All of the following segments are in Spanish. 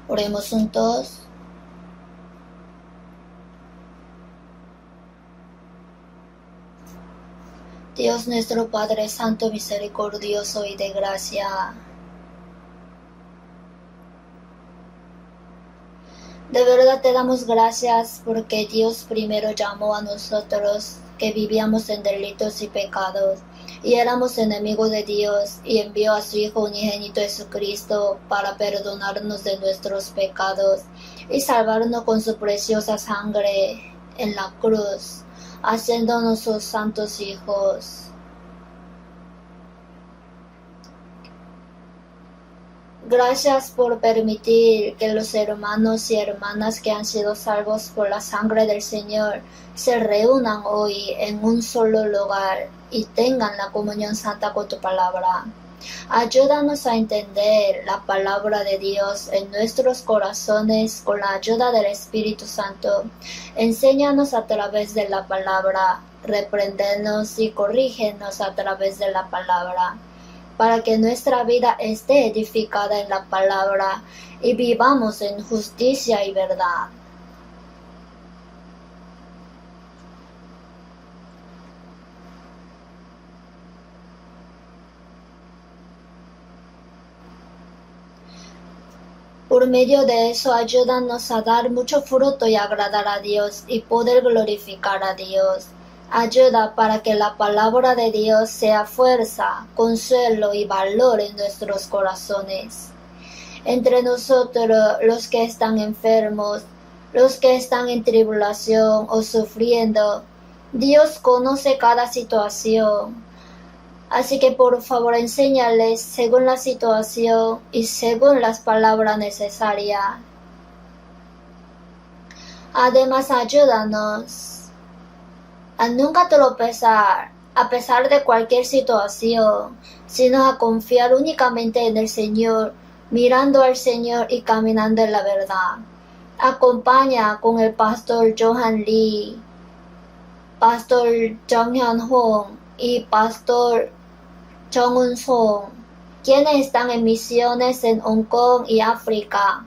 Oremos juntos. Dios nuestro Padre Santo, misericordioso y de gracia, de verdad te damos gracias porque Dios primero llamó a nosotros que vivíamos en delitos y pecados y éramos enemigos de Dios, y envió a su Hijo unigénito Jesucristo para perdonarnos de nuestros pecados y salvarnos con su preciosa sangre en la cruz, haciéndonos sus santos hijos. Gracias por permitir que los hermanos y hermanas que han sido salvos por la sangre del Señor se reúnan hoy en un solo lugar y tengan la comunión santa con tu palabra. Ayúdanos a entender la palabra de Dios en nuestros corazones con la ayuda del Espíritu Santo. Enséñanos a través de la palabra, repréndenos y corrígenos a través de la palabra, para que nuestra vida esté edificada en la palabra y vivamos en justicia y verdad. Por medio de eso, ayúdanos a dar mucho fruto y agradar a Dios y poder glorificar a Dios. Ayuda para que la palabra de Dios sea fuerza, consuelo y valor en nuestros corazones. Entre nosotros, los que están enfermos, los que están en tribulación o sufriendo, Dios conoce cada situación. Así que por favor enséñales según la situación y según las palabras necesarias. Además, ayúdanos a nunca tropezar a pesar de cualquier situación, sino a confiar únicamente en el Señor, mirando al Señor y caminando en la verdad. Acompaña con el pastor Johan Lee, pastor Jung Hyun Hong y pastor Chung Un Song, quienes están en misiones en Hong Kong y África.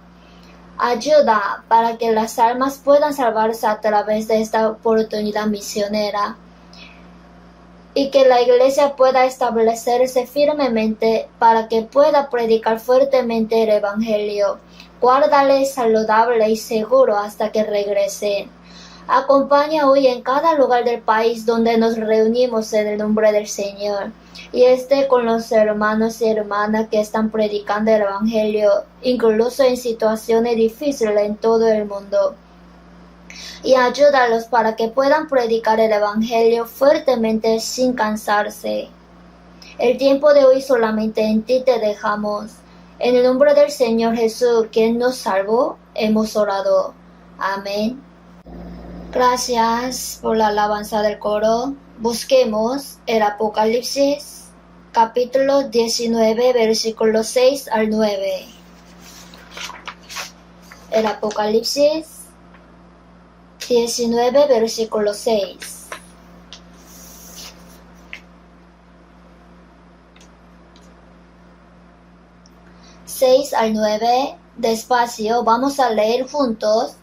Ayuda para que las almas puedan salvarse a través de esta oportunidad misionera y que la iglesia pueda establecerse firmemente para que pueda predicar fuertemente el Evangelio. Guárdales saludable y seguro hasta que regresen. Acompaña hoy en cada lugar del país donde nos reunimos en el nombre del Señor, y esté con los hermanos y hermanas que están predicando el Evangelio, incluso en situaciones difíciles en todo el mundo. Y ayúdalos para que puedan predicar el Evangelio fuertemente sin cansarse. El tiempo de hoy solamente en ti te dejamos. En el nombre del Señor Jesús, quien nos salvó, hemos orado. Amén. Gracias por la alabanza del coro. Busquemos el Apocalipsis, capítulo 19, versículos 6 al 9. El Apocalipsis 19, versículo 6. Al 9, despacio, vamos a leer juntos.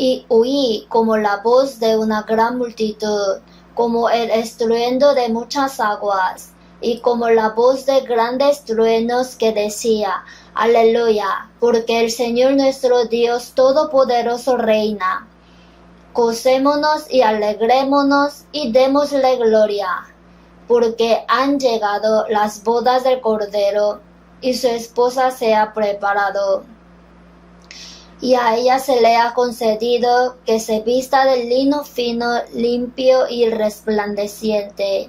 Y oí como la voz de una gran multitud, como el estruendo de muchas aguas, y como la voz de grandes truenos que decía: Aleluya, porque el Señor nuestro Dios Todopoderoso reina. Gocémonos y alegrémonos y démosle gloria, porque han llegado las bodas del Cordero, y su esposa se ha preparado. Y a ella se le ha concedido que se vista de lino fino, limpio y resplandeciente,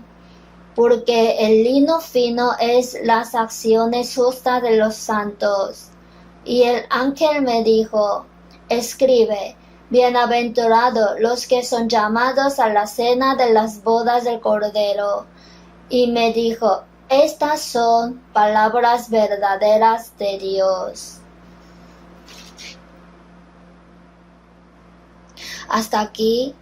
porque el lino fino es las acciones justas de los santos. Y el ángel me dijo: escribe, bienaventurados los que son llamados a la cena de las bodas del Cordero. Y me dijo: estas son palabras verdaderas de Dios. Hasta aquí,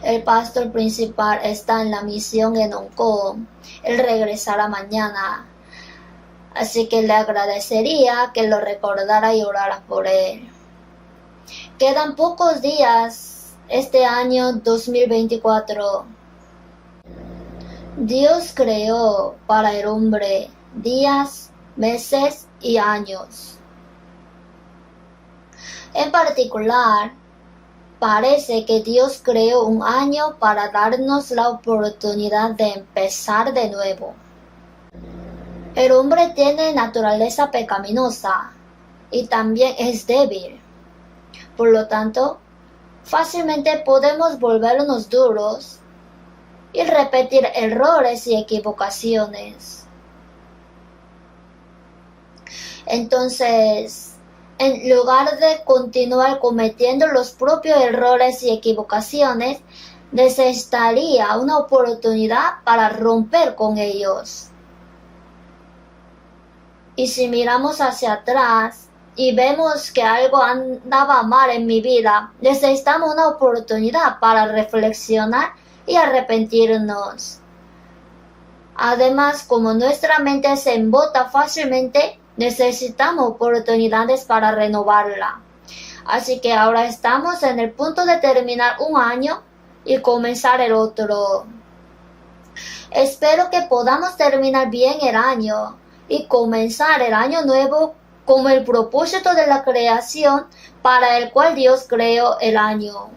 el pastor principal está en la misión en Hong Kong. Él regresará mañana. Así que le agradecería que lo recordara y orara por él. Quedan pocos días este año 2024. Dios creó para el hombre días, meses y años. En particular, parece que Dios creó un año para darnos la oportunidad de empezar de nuevo. El hombre tiene naturaleza pecaminosa y también es débil. Por lo tanto, fácilmente podemos volvernos duros y repetir errores y equivocaciones. Entonces, en lugar de continuar cometiendo los propios errores y equivocaciones, necesitaría una oportunidad para romper con ellos. Y si miramos hacia atrás y vemos que algo andaba mal en mi vida, necesitamos una oportunidad para reflexionar y arrepentirnos. Además, como nuestra mente se embota fácilmente, necesitamos oportunidades para renovarla. Así que ahora estamos en el punto de terminar un año y comenzar el otro. Espero que podamos terminar bien el año y comenzar el año nuevo como el propósito de la creación para el cual Dios creó el año.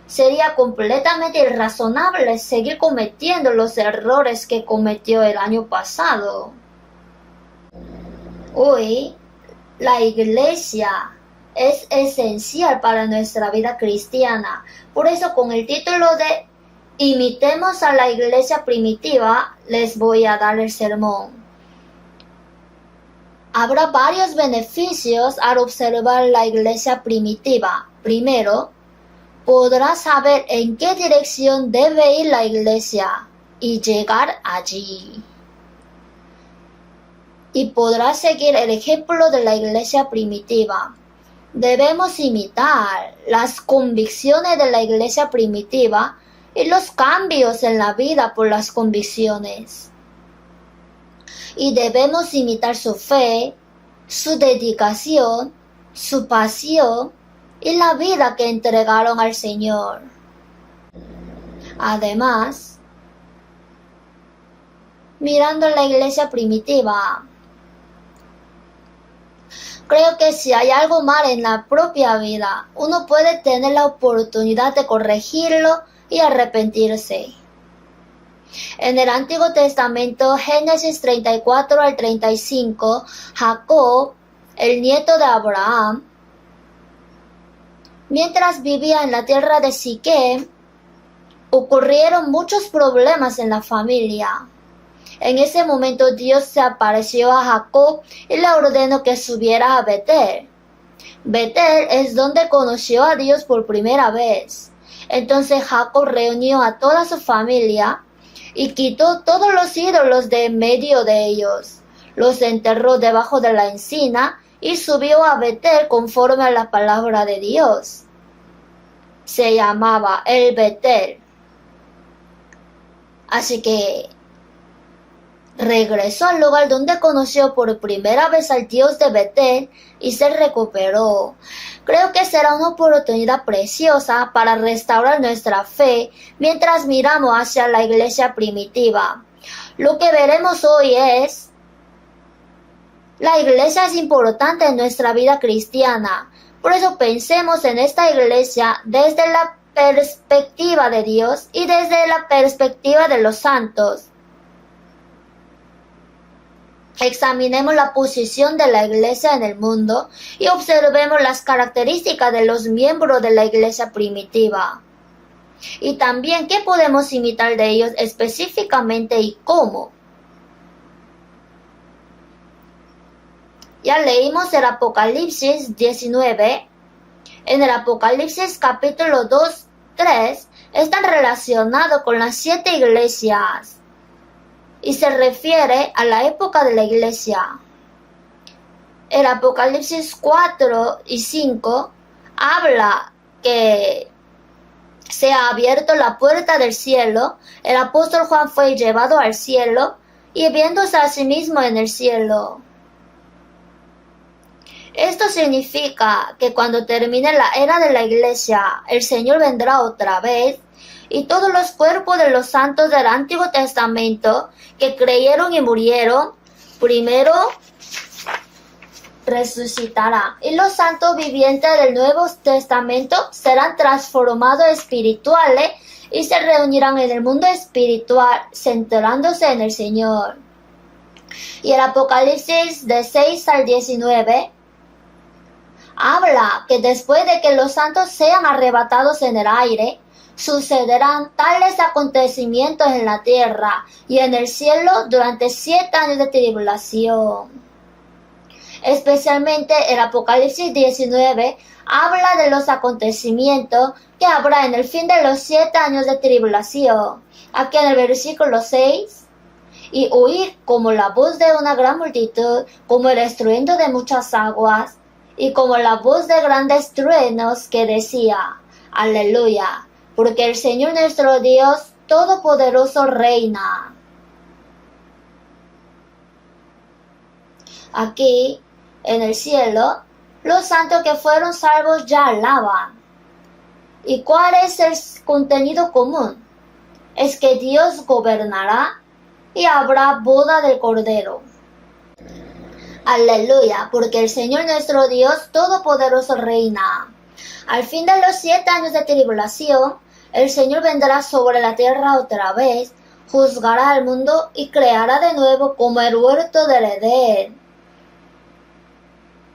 Sería completamente irrazonable seguir cometiendo los errores que cometió el año pasado. Hoy, la iglesia es esencial para nuestra vida cristiana. Por eso, con el título de Imitemos a la iglesia primitiva, les voy a dar el sermón. Habrá varios beneficios al observar la iglesia primitiva. Primero, podrás saber en qué dirección debe ir la iglesia y llegar allí. Y podrás seguir el ejemplo de la iglesia primitiva. Debemos imitar las convicciones de la iglesia primitiva y los cambios en la vida por las convicciones. Y debemos imitar su fe, su dedicación, su pasión y la vida que entregaron al Señor. Además, mirando la iglesia primitiva, creo que si hay algo mal en la propia vida, uno puede tener la oportunidad de corregirlo y arrepentirse. En el Antiguo Testamento, Génesis 34 al 35, Jacob, el nieto de Abraham, mientras vivía en la tierra de Siquem, ocurrieron muchos problemas en la familia. En ese momento Dios se apareció a Jacob y le ordenó que subiera a Betel. Betel es donde conoció a Dios por primera vez. Entonces Jacob reunió a toda su familia y quitó todos los ídolos de en medio de ellos. Los enterró debajo de la encina y subió a Betel conforme a la palabra de Dios. Se llamaba el Betel. Así que regresó al lugar donde conoció por primera vez al Dios de Betel y se recuperó. Creo que será una oportunidad preciosa para restaurar nuestra fe mientras miramos hacia la iglesia primitiva. Lo que veremos hoy es: la iglesia es importante en nuestra vida cristiana. Por eso pensemos en esta iglesia desde la perspectiva de Dios y desde la perspectiva de los santos. Examinemos la posición de la iglesia en el mundo y observemos las características de los miembros de la iglesia primitiva. Y también qué podemos imitar de ellos específicamente y cómo. Ya leímos el Apocalipsis 19. En el Apocalipsis capítulo 2, 3 están relacionados con las 7 iglesias. Y se refiere a la época de la iglesia. El Apocalipsis 4 y 5 habla que se ha abierto la puerta del cielo, el apóstol Juan fue llevado al cielo y viéndose a sí mismo en el cielo. Esto significa que cuando termine la era de la iglesia, el Señor vendrá otra vez y todos los cuerpos de los santos del Antiguo Testamento que creyeron y murieron, primero resucitarán. Y los santos vivientes del Nuevo Testamento serán transformados espirituales y se reunirán en el mundo espiritual, centrándose en el Señor. Y el Apocalipsis de 6 al 19 habla que después de que los santos sean arrebatados en el aire, sucederán tales acontecimientos en la tierra y en el cielo durante 7 años de tribulación. Especialmente el Apocalipsis 19 habla de los acontecimientos que habrá en el fin de los 7 años de tribulación. Aquí en el versículo 6, y oí como la voz de una gran multitud, como el estruendo de muchas aguas, y como la voz de grandes truenos que decía, Aleluya, porque el Señor nuestro Dios Todopoderoso reina. Aquí, en el cielo, los santos que fueron salvos ya alaban. ¿Y cuál es el contenido común? Es que Dios gobernará y habrá boda del Cordero. Aleluya, porque el Señor nuestro Dios Todopoderoso reina. Al fin de los 7 años de tribulación, el Señor vendrá sobre la tierra otra vez, juzgará al mundo y creará de nuevo como el huerto del Edén.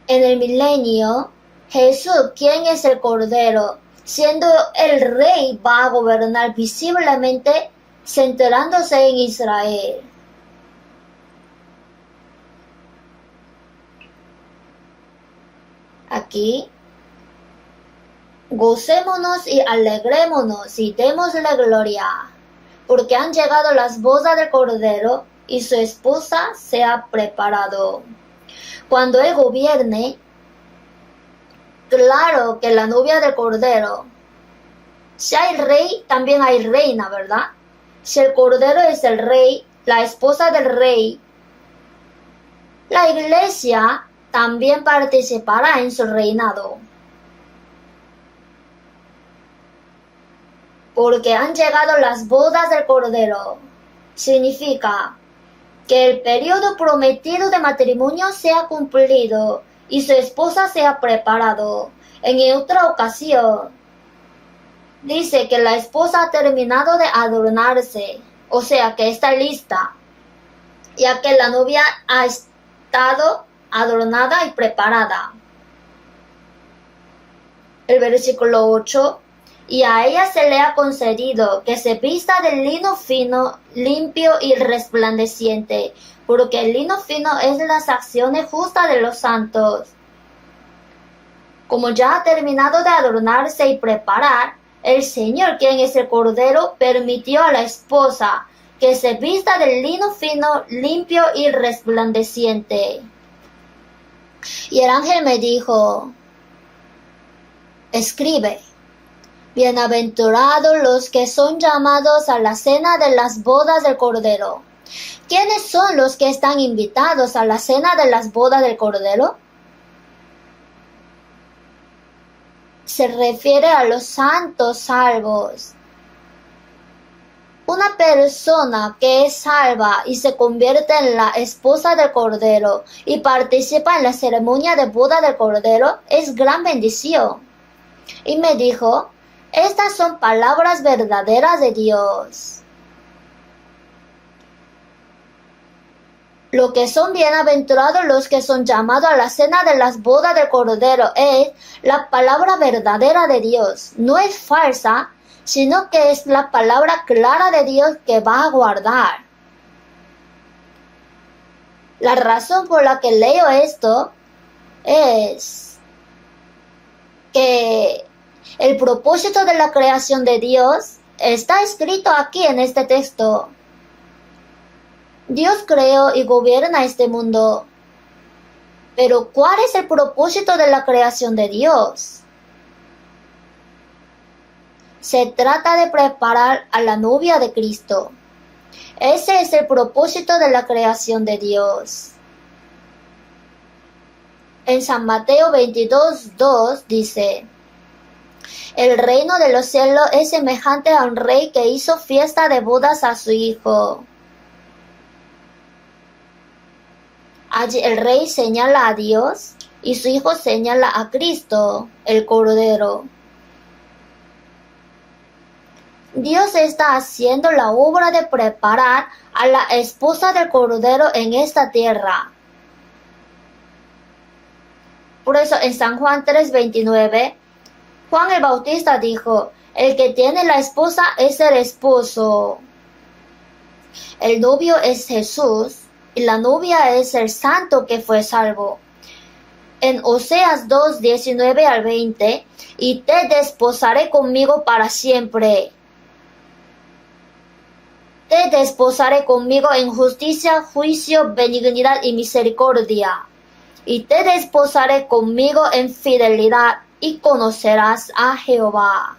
En el milenio, Jesús, quien es el Cordero, siendo el Rey, va a gobernar visiblemente, centrándose en Israel. Aquí, gocémonos y alegrémonos y démosle gloria, porque han llegado las bodas del Cordero y su esposa se ha preparado. Cuando Él gobierne, claro que la novia del Cordero, si hay rey, también hay reina, ¿verdad? Si el Cordero es el rey, la esposa del rey, la iglesia también participará en su reinado. Porque han llegado las bodas del Cordero. Significa que el periodo prometido de matrimonio sea cumplido y su esposa sea preparado. En otra ocasión, dice que la esposa ha terminado de adornarse, o sea que está lista, ya que la novia ha estado adornada y preparada. El versículo 8, y a ella se le ha concedido que se vista de lino fino, limpio y resplandeciente, porque el lino fino es las acciones justas de los santos. Como ya ha terminado de adornarse y preparar, el Señor, quien es el Cordero, permitió a la esposa que se vista de lino fino, limpio y resplandeciente. Y el ángel me dijo, escribe, bienaventurados los que son llamados a la cena de las bodas del Cordero. ¿Quiénes son los que están invitados a la cena de las bodas del Cordero? Se refiere a los santos salvos. Una persona que es salva y se convierte en la esposa del Cordero y participa en la ceremonia de boda del Cordero es gran bendición. Y me dijo, estas son palabras verdaderas de Dios. Lo que son bienaventurados los que son llamados a la cena de las bodas del Cordero es la palabra verdadera de Dios. No es falsa, sino que es la palabra clara de Dios que va a guardar. La razón por la que leo esto es que el propósito de la creación de Dios está escrito aquí en este texto. Dios creó y gobierna este mundo. Pero ¿cuál es el propósito de la creación de Dios? Se trata de preparar a la novia de Cristo. Ese es el propósito de la creación de Dios. En San Mateo 22:2 dice: el reino de los cielos es semejante a un rey que hizo fiesta de bodas a su hijo. Allí el rey señala a Dios y su hijo señala a Cristo, el Cordero. Dios está haciendo la obra de preparar a la esposa del Cordero en esta tierra. Por eso en San Juan 3:29, Juan el Bautista dijo: el que tiene la esposa es el esposo. El novio es Jesús y la novia es el santo que fue salvo. En Oseas 2:19-20, y te desposaré conmigo para siempre. Te desposaré conmigo en justicia, juicio, benignidad y misericordia. Y te desposaré conmigo en fidelidad, y conocerás a Jehová.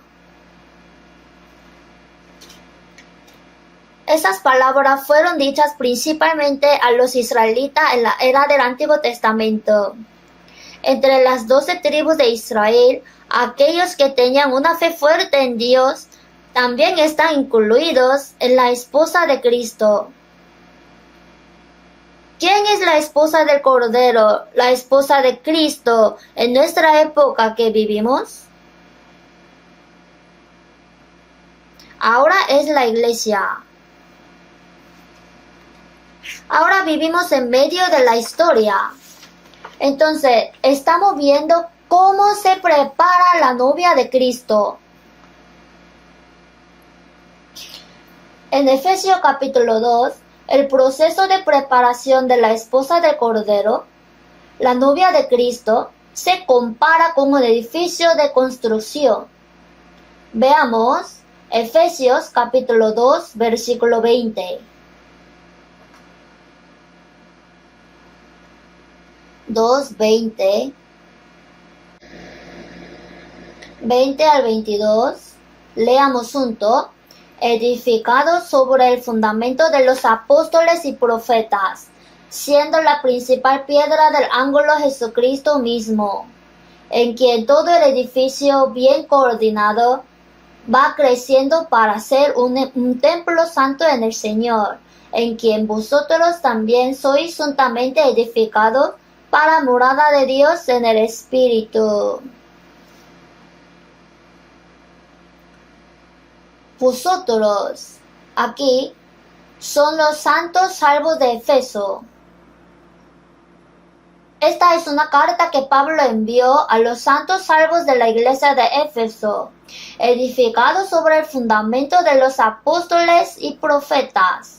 Esas palabras fueron dichas principalmente a los israelitas en la era del Antiguo Testamento. Entre las 12 tribus de Israel, aquellos que tenían una fe fuerte en Dios, también están incluidos en la esposa de Cristo. ¿Quién es la esposa del Cordero, la esposa de Cristo en nuestra época que vivimos? Ahora es la iglesia. Ahora vivimos en medio de la historia. Entonces, estamos viendo cómo se prepara la novia de Cristo. En Efesios capítulo 2, el proceso de preparación de la esposa del Cordero, la novia de Cristo, se compara con un edificio de construcción. Veamos Efesios capítulo 2, versículo 20. 2:20, 20 al 22, leamos juntos: edificado sobre el fundamento de los apóstoles y profetas, siendo la principal piedra del ángulo Jesucristo mismo, en quien todo el edificio bien coordinado va creciendo para ser un templo santo en el Señor, en quien vosotros también sois juntamente edificados para morada de Dios en el Espíritu. Vosotros, aquí, son los santos salvos de Éfeso. Esta es una carta que Pablo envió a los santos salvos de la iglesia de Éfeso, edificados sobre el fundamento de los apóstoles y profetas.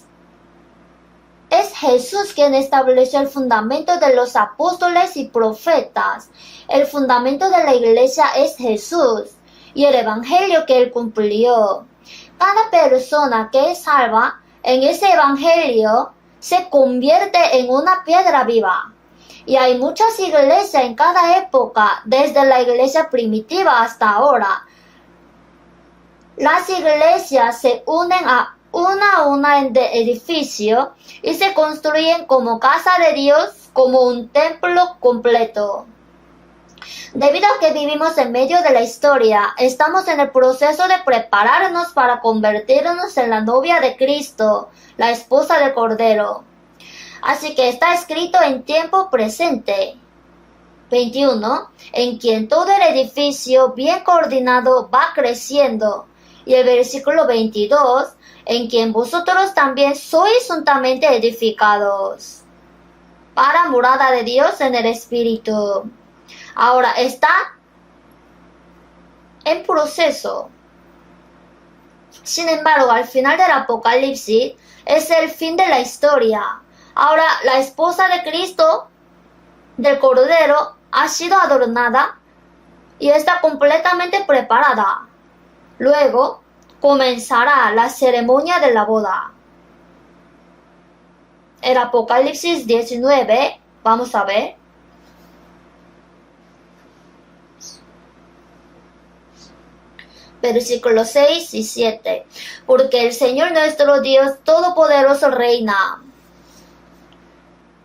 Es Jesús quien estableció el fundamento de los apóstoles y profetas. El fundamento de la iglesia es Jesús y el evangelio que él cumplió. Cada persona que es salva en ese evangelio se convierte en una piedra viva. Y hay muchas iglesias en cada época, desde la iglesia primitiva hasta ahora. Las iglesias se unen a una en de edificio y se construyen como casa de Dios, como un templo completo. Debido a que vivimos en medio de la historia, estamos en el proceso de prepararnos para convertirnos en la novia de Cristo, la esposa del Cordero. Así que está escrito en tiempo presente. 21. En quien todo el edificio bien coordinado va creciendo. Y el versículo 22. En quien vosotros también sois juntamente edificados para morada de Dios en el Espíritu. Ahora está en proceso. Sin embargo, al final del Apocalipsis es el fin de la historia. Ahora la esposa de Cristo, del Cordero, ha sido adornada y está completamente preparada. Luego comenzará la ceremonia de la boda. El Apocalipsis 19, vamos a ver. Versículos 6 y 7. Porque el Señor nuestro Dios Todopoderoso reina.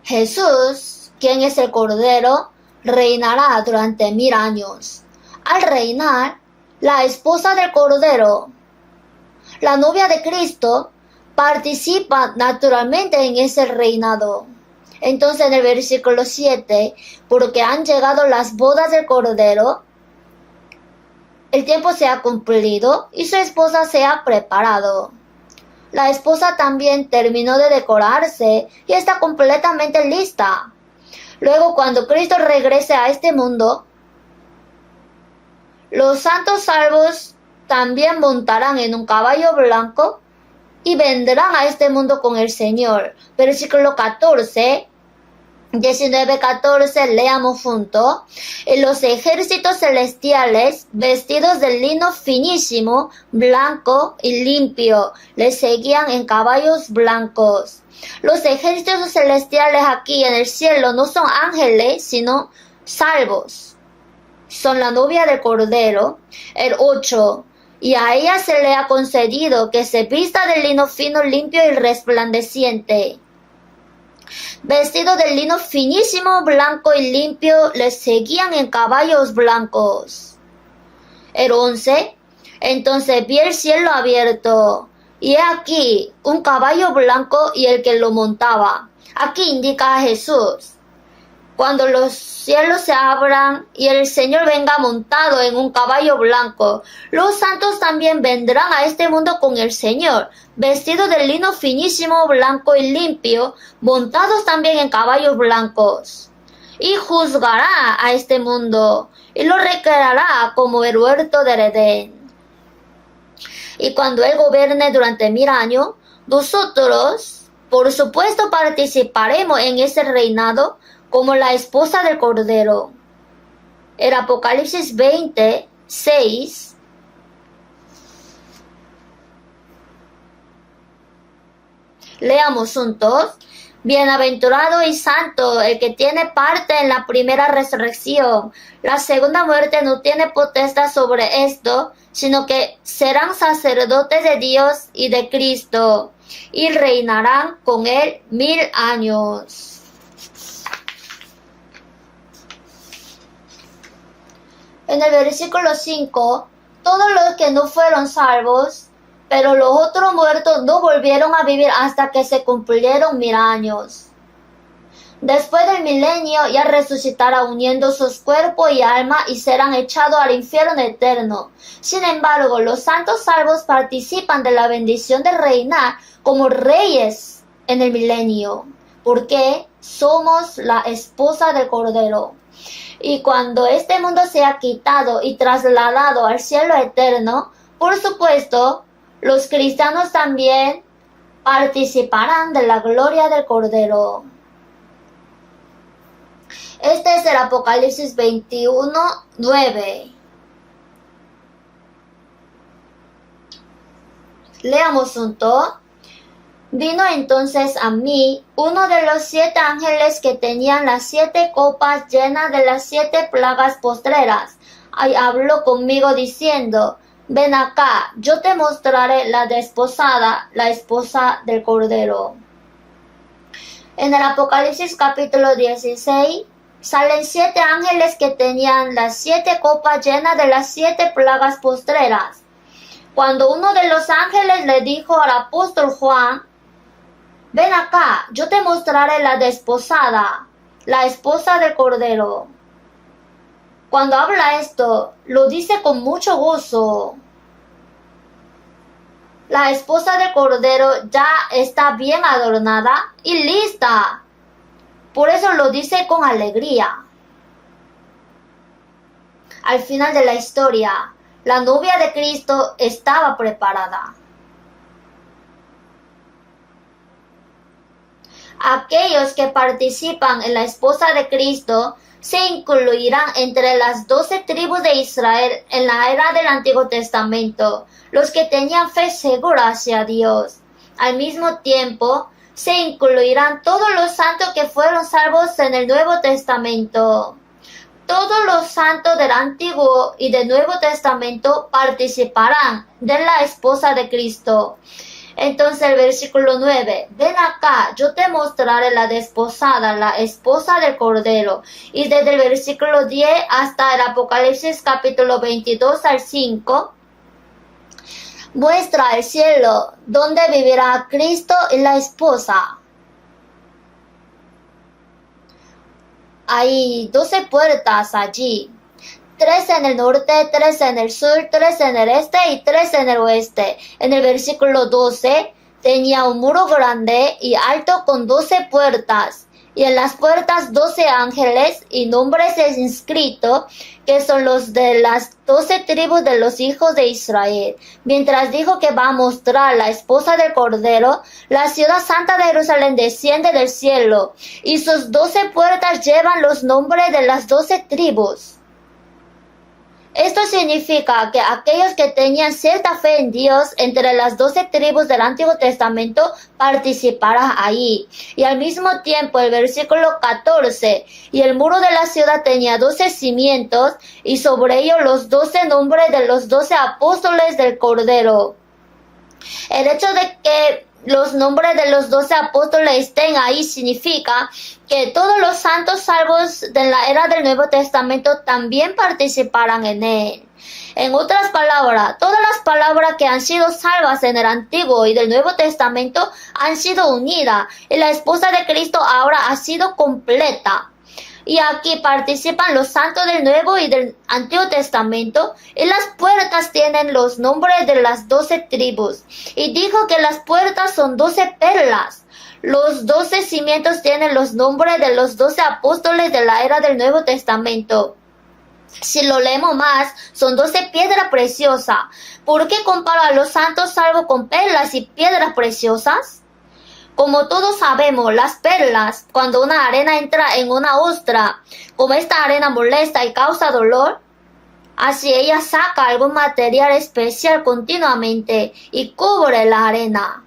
Jesús, quien es el Cordero, reinará durante 1000 años. Al reinar, la esposa del Cordero, la novia de Cristo, participa naturalmente en ese reinado. Entonces en el versículo 7, porque han llegado las bodas del Cordero, el tiempo se ha cumplido y su esposa se ha preparado. La esposa también terminó de decorarse y está completamente lista. Luego, cuando Cristo regrese a este mundo, los santos salvos también montarán en un caballo blanco y vendrán a este mundo con el Señor. Versículo 14. 19-14, leamos juntos. Y los ejércitos celestiales, vestidos de lino finísimo, blanco y limpio, les seguían en caballos blancos. Los ejércitos celestiales aquí en el cielo no son ángeles, sino salvos. Son la novia del Cordero. El 8. Y a ella se le ha concedido que se vista de lino fino, limpio y resplandeciente. Vestido de lino finísimo, blanco y limpio, les seguían en caballos blancos. El 11. Entonces vi el cielo abierto, y he aquí un caballo blanco y el que lo montaba. Aquí indica a Jesús. Cuando los cielos se abran y el Señor venga montado en un caballo blanco, los santos también vendrán a este mundo con el Señor, vestidos de lino finísimo, blanco y limpio, montados también en caballos blancos. Y juzgará a este mundo, y lo recreará como el huerto del Edén. Y cuando Él gobierne durante 1000 años, nosotros, por supuesto, participaremos en ese reinado, como la esposa del Cordero. El Apocalipsis 20:6. Leamos juntos. Bienaventurado y santo el que tiene parte en la primera resurrección. La segunda muerte no tiene potestad sobre esto, sino que serán sacerdotes de Dios y de Cristo, y reinarán con él 1000 años. En el versículo 5, todos los que no fueron salvos, pero los otros muertos no volvieron a vivir hasta que se cumplieron 1000 años. Después del milenio ya resucitará uniendo sus cuerpos y alma y serán echados al infierno eterno. Sin embargo, los santos salvos participan de la bendición de reinar como reyes en el milenio, porque somos la esposa del Cordero. Y cuando este mundo sea quitado y trasladado al cielo eterno, por supuesto, los cristianos también participarán de la gloria del Cordero. Este es el Apocalipsis 21:9. Leamos juntos. Vino entonces a mí uno de los 7 ángeles que tenían las 7 copas llenas de las 7 plagas postreras. Y habló conmigo diciendo: ven acá, yo te mostraré la desposada, la esposa del Cordero. En el Apocalipsis capítulo 16 salen 7 ángeles que tenían las 7 copas llenas de las 7 plagas postreras. Cuando uno de los ángeles le dijo al apóstol Juan: ven acá, yo te mostraré la desposada, la esposa del Cordero. Cuando habla esto, lo dice con mucho gozo. La esposa del Cordero ya está bien adornada y lista. Por eso lo dice con alegría. Al final de la historia, la novia de Cristo estaba preparada. Aquellos que participan en la esposa de Cristo se incluirán entre las 12 tribus de Israel en la era del Antiguo Testamento, los que tenían fe segura hacia Dios. Al mismo tiempo, se incluirán todos los santos que fueron salvos en el Nuevo Testamento. todos los santos del Antiguo y del Nuevo Testamento participarán de la esposa de Cristo. Entonces el versículo 9, ven acá, yo te mostraré la desposada, la esposa del Cordero. Y desde el versículo 10 hasta el Apocalipsis capítulo 22 al 5, muestra el cielo, donde vivirá Cristo y la esposa. Hay 12 puertas allí. 3 en el norte, 3 en el sur, 3 en el este y 3 en el oeste. En el versículo 12 tenía un muro grande y alto con 12 puertas. Y en las puertas 12 ángeles y nombres inscritos, que son los de las 12 tribus de los hijos de Israel. Mientras dijo que va a mostrar la esposa del Cordero, la ciudad santa de Jerusalén desciende del cielo, y sus 12 puertas llevan los nombres de las 12 tribus. Esto significa que aquellos que tenían cierta fe en Dios entre las 12 tribus del Antiguo Testamento participarán ahí. Y al mismo tiempo el versículo 14, y el muro de la ciudad tenía 12 cimientos y sobre ellos los 12 nombres de los 12 apóstoles del Cordero. El hecho de que los nombres de los 12 apóstoles estén ahí significa que todos los santos salvos de la era del Nuevo Testamento también participarán en él. En otras palabras, todas las palabras que han sido salvas en el Antiguo y del Nuevo Testamento han sido unidas y la esposa de Cristo ahora ha sido completa. Y aquí participan los santos del Nuevo y del Antiguo Testamento, y las puertas tienen los nombres de las 12 tribus. Y dijo que las puertas son 12 perlas. Los 12 cimientos tienen los nombres de los 12 apóstoles de la era del Nuevo Testamento. Si lo leemos más, son 12 piedras preciosas. ¿Por qué compara a los santos salvos con perlas y piedras preciosas? Como todos sabemos, las perlas, cuando una arena entra en una ostra, como esta arena molesta y causa dolor, así ella saca algún material especial continuamente y cubre la arena.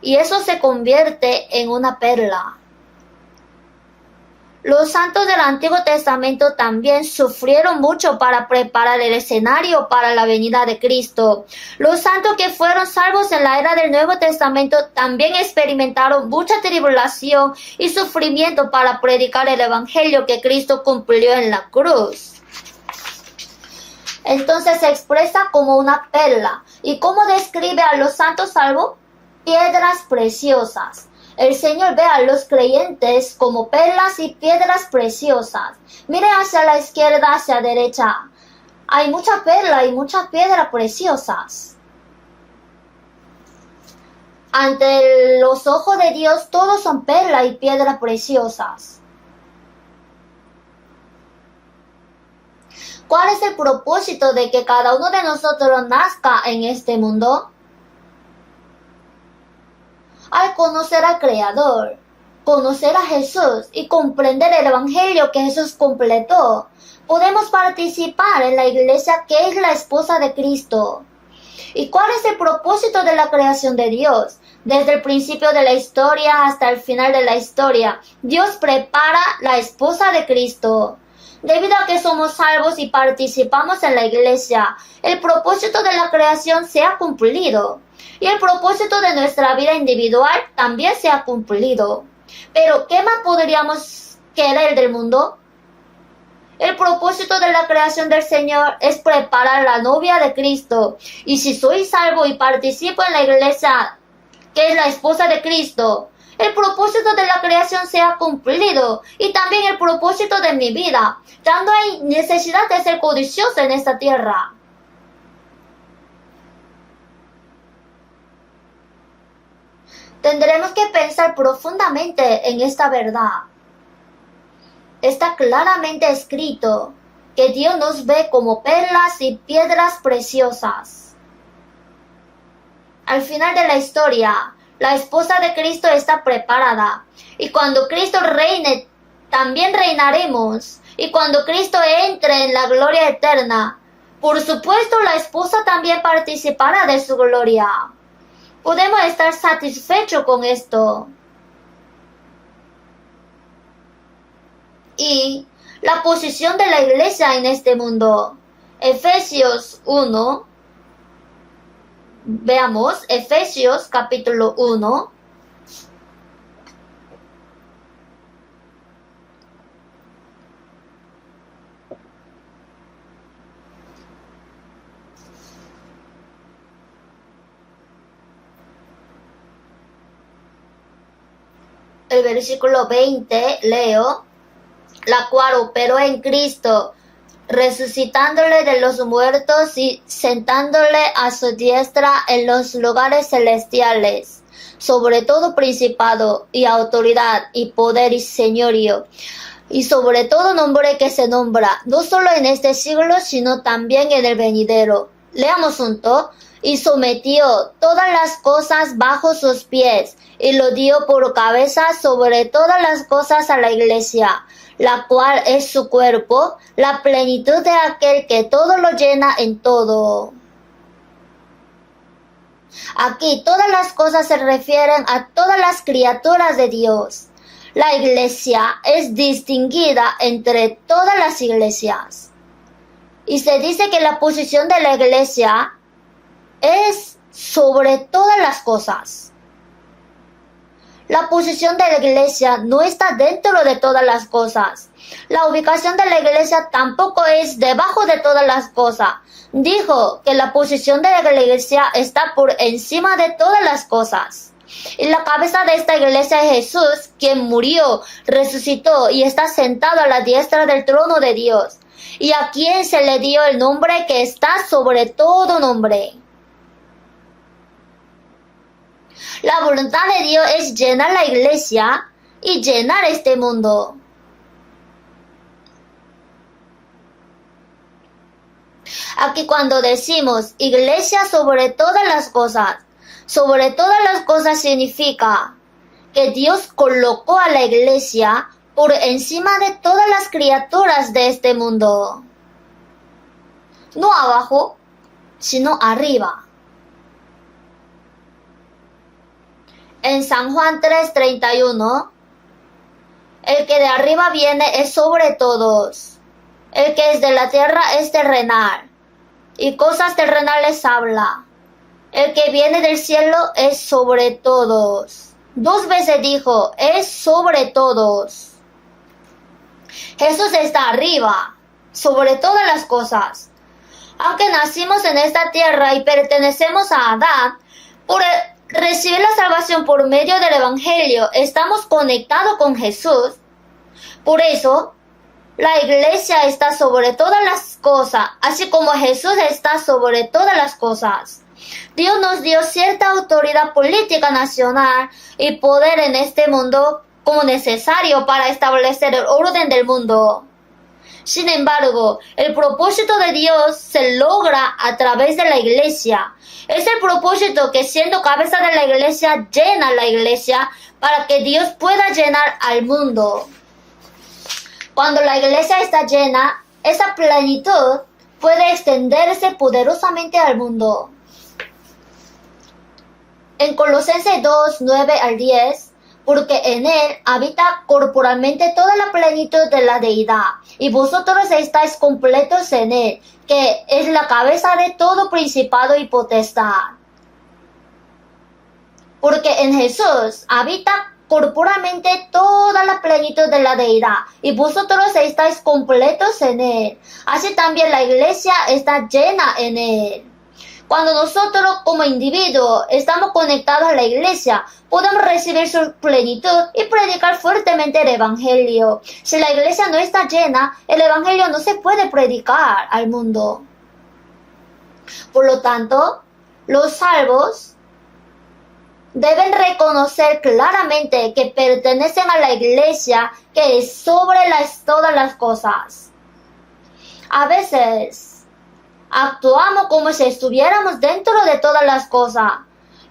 Y eso se convierte en una perla. Los santos del Antiguo Testamento también sufrieron mucho para preparar el escenario para la venida de Cristo. Los santos que fueron salvos en la era del Nuevo Testamento también experimentaron mucha tribulación y sufrimiento para predicar el evangelio que Cristo cumplió en la cruz. Entonces se expresa como una perla. ¿Y cómo describe a los santos salvos? Piedras preciosas. El Señor ve a los creyentes como perlas y piedras preciosas. Mire hacia la izquierda, hacia la derecha. Hay mucha perla y muchas piedras preciosas. Ante los ojos de Dios, todos son perlas y piedras preciosas. ¿Cuál es el propósito de que cada uno de nosotros nazca en este mundo? Al conocer al Creador, conocer a Jesús y comprender el Evangelio que Jesús completó, podemos participar en la iglesia que es la esposa de Cristo. ¿Y cuál es el propósito de la creación de Dios? Desde el principio de la historia hasta el final de la historia, Dios prepara la esposa de Cristo. Debido a que somos salvos y participamos en la iglesia, el propósito de la creación se ha cumplido. Y el propósito de nuestra vida individual también se ha cumplido. Pero, ¿qué más podríamos querer del mundo? El propósito de la creación del Señor es preparar la novia de Cristo. Y si soy salvo y participo en la iglesia, que es la esposa de Cristo, el propósito de la creación se ha cumplido. Y también el propósito de mi vida. Ya no hay necesidad de ser codicioso en esta tierra. Tendremos que pensar profundamente en esta verdad. Está claramente escrito que Dios nos ve como perlas y piedras preciosas. Al final de la historia, la esposa de Cristo está preparada. Y cuando Cristo reine, también reinaremos. Y cuando Cristo entre en la gloria eterna, por supuesto la esposa también participará de su gloria. Podemos estar satisfechos con esto. Y la posición de la iglesia en este mundo. Efesios 1. Veamos, Efesios capítulo 1. El versículo 20, leo, la cual operó en Cristo, resucitándole de los muertos y sentándole a su diestra en los lugares celestiales, sobre todo principado y autoridad y poder y señorío, y sobre todo nombre que se nombra, no solo en este siglo, sino también en el venidero. Leamos junto. Y sometió todas las cosas bajo sus pies, y lo dio por cabeza sobre todas las cosas a la iglesia, la cual es su cuerpo, la plenitud de aquel que todo lo llena en todo. Aquí todas las cosas se refieren a todas las criaturas de Dios. La iglesia es distinguida entre todas las iglesias. Y se dice que la posición de la iglesia es sobre todas las cosas. La posición de la iglesia no está dentro de todas las cosas. La ubicación de la iglesia tampoco es debajo de todas las cosas. Dijo que la posición de la iglesia está por encima de todas las cosas. Y la cabeza de esta iglesia es Jesús, quien murió, resucitó y está sentado a la diestra del trono de Dios, y a quien se le dio el nombre que está sobre todo nombre. La voluntad de Dios es llenar la iglesia y llenar este mundo. Aquí cuando decimos iglesia sobre todas las cosas significa que Dios colocó a la iglesia por encima de todas las criaturas de este mundo. No abajo, sino arriba. En San Juan 3:31, el que de arriba viene es sobre todos. El que es de la tierra es terrenal, y cosas terrenales habla. El que viene del cielo es sobre todos. 2 veces dijo, es sobre todos. Jesús está arriba, sobre todas las cosas. Aunque nacimos en esta tierra y pertenecemos a Adán, por recibir la salvación por medio del Evangelio, estamos conectados con Jesús. Por eso, la iglesia está sobre todas las cosas, así como Jesús está sobre todas las cosas. Dios nos dio cierta autoridad política nacional y poder en este mundo como necesario para establecer el orden del mundo. Sin embargo, el propósito de Dios se logra a través de la iglesia. Es el propósito que, siendo cabeza de la iglesia, llena la iglesia para que Dios pueda llenar al mundo. Cuando la iglesia está llena, esa plenitud puede extenderse poderosamente al mundo. En Colosenses 2, 9 al 10, porque en él habita corporalmente toda la plenitud de la deidad, y vosotros estáis completos en él, que es la cabeza de todo principado y potestad. Porque en Jesús habita corporalmente toda la plenitud de la deidad, y vosotros estáis completos en él. Así también la iglesia está llena en él. Cuando nosotros como individuos estamos conectados a la iglesia, podemos recibir su plenitud y predicar fuertemente el evangelio. Si la iglesia no está llena, el evangelio no se puede predicar al mundo. Por lo tanto, los salvos deben reconocer claramente que pertenecen a la iglesia, que es sobre todas las cosas. A veces actuamos como si estuviéramos dentro de todas las cosas,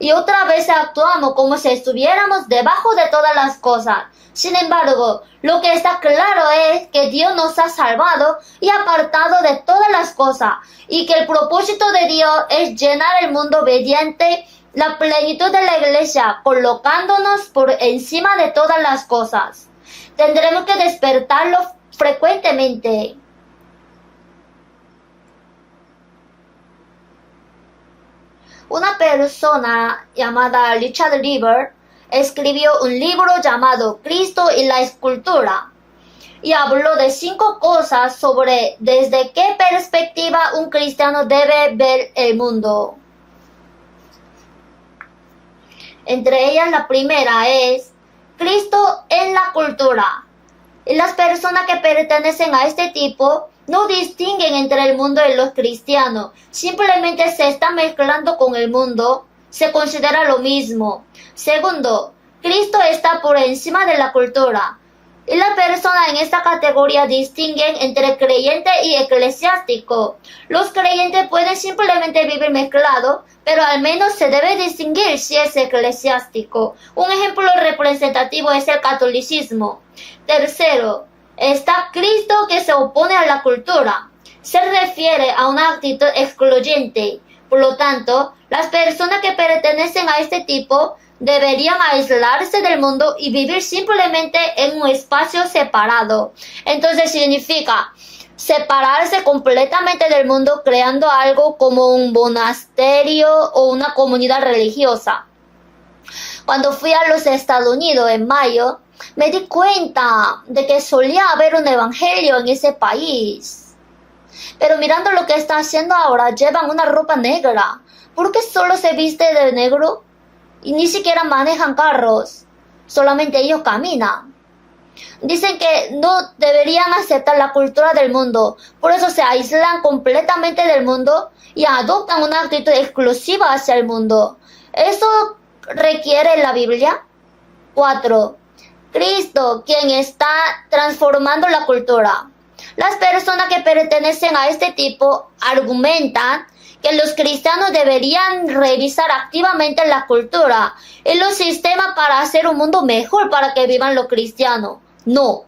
y otra vez actuamos como si estuviéramos debajo de todas las cosas. Sin embargo, lo que está claro es que Dios nos ha salvado y apartado de todas las cosas, y que el propósito de Dios es llenar el mundo mediante la plenitud de la iglesia, colocándonos por encima de todas las cosas. Tendremos que despertar frecuentemente. Una persona llamada Richard Lieber escribió un libro llamado Cristo y la escultura y habló de 5 cosas sobre desde qué perspectiva un cristiano debe ver el mundo. Entre ellas la primera es Cristo en la cultura. Y las personas que pertenecen a este tipo no distinguen entre el mundo y los cristianos, simplemente se están mezclando con el mundo, se considera lo mismo. Segundo, Cristo está por encima de la cultura. Y las personas en esta categoría distinguen entre creyente y eclesiástico. Los creyentes pueden simplemente vivir mezclados, pero al menos se debe distinguir si es eclesiástico. Un ejemplo representativo es el catolicismo. Tercero, está Cristo que se opone a la cultura. Se refiere a una actitud excluyente. Por lo tanto, las personas que pertenecen a este tipo deberían aislarse del mundo y vivir simplemente en un espacio separado. Entonces significa separarse completamente del mundo, creando algo como un monasterio o una comunidad religiosa. Cuando fui a los Estados Unidos en mayo, me di cuenta de que solía haber un evangelio en ese país. Pero mirando lo que están haciendo ahora, llevan una ropa negra. ¿Por qué solo se viste de negro? Y ni siquiera manejan carros, solamente ellos caminan. Dicen que no deberían aceptar la cultura del mundo, por eso se aíslan completamente del mundo y adoptan una actitud exclusiva hacia el mundo. ¿Eso requiere la Biblia? 4. Cristo, quien está transformando la cultura. Las personas que pertenecen a este tipo argumentan que los cristianos deberían revisar activamente la cultura y los sistemas para hacer un mundo mejor para que vivan los cristianos. No.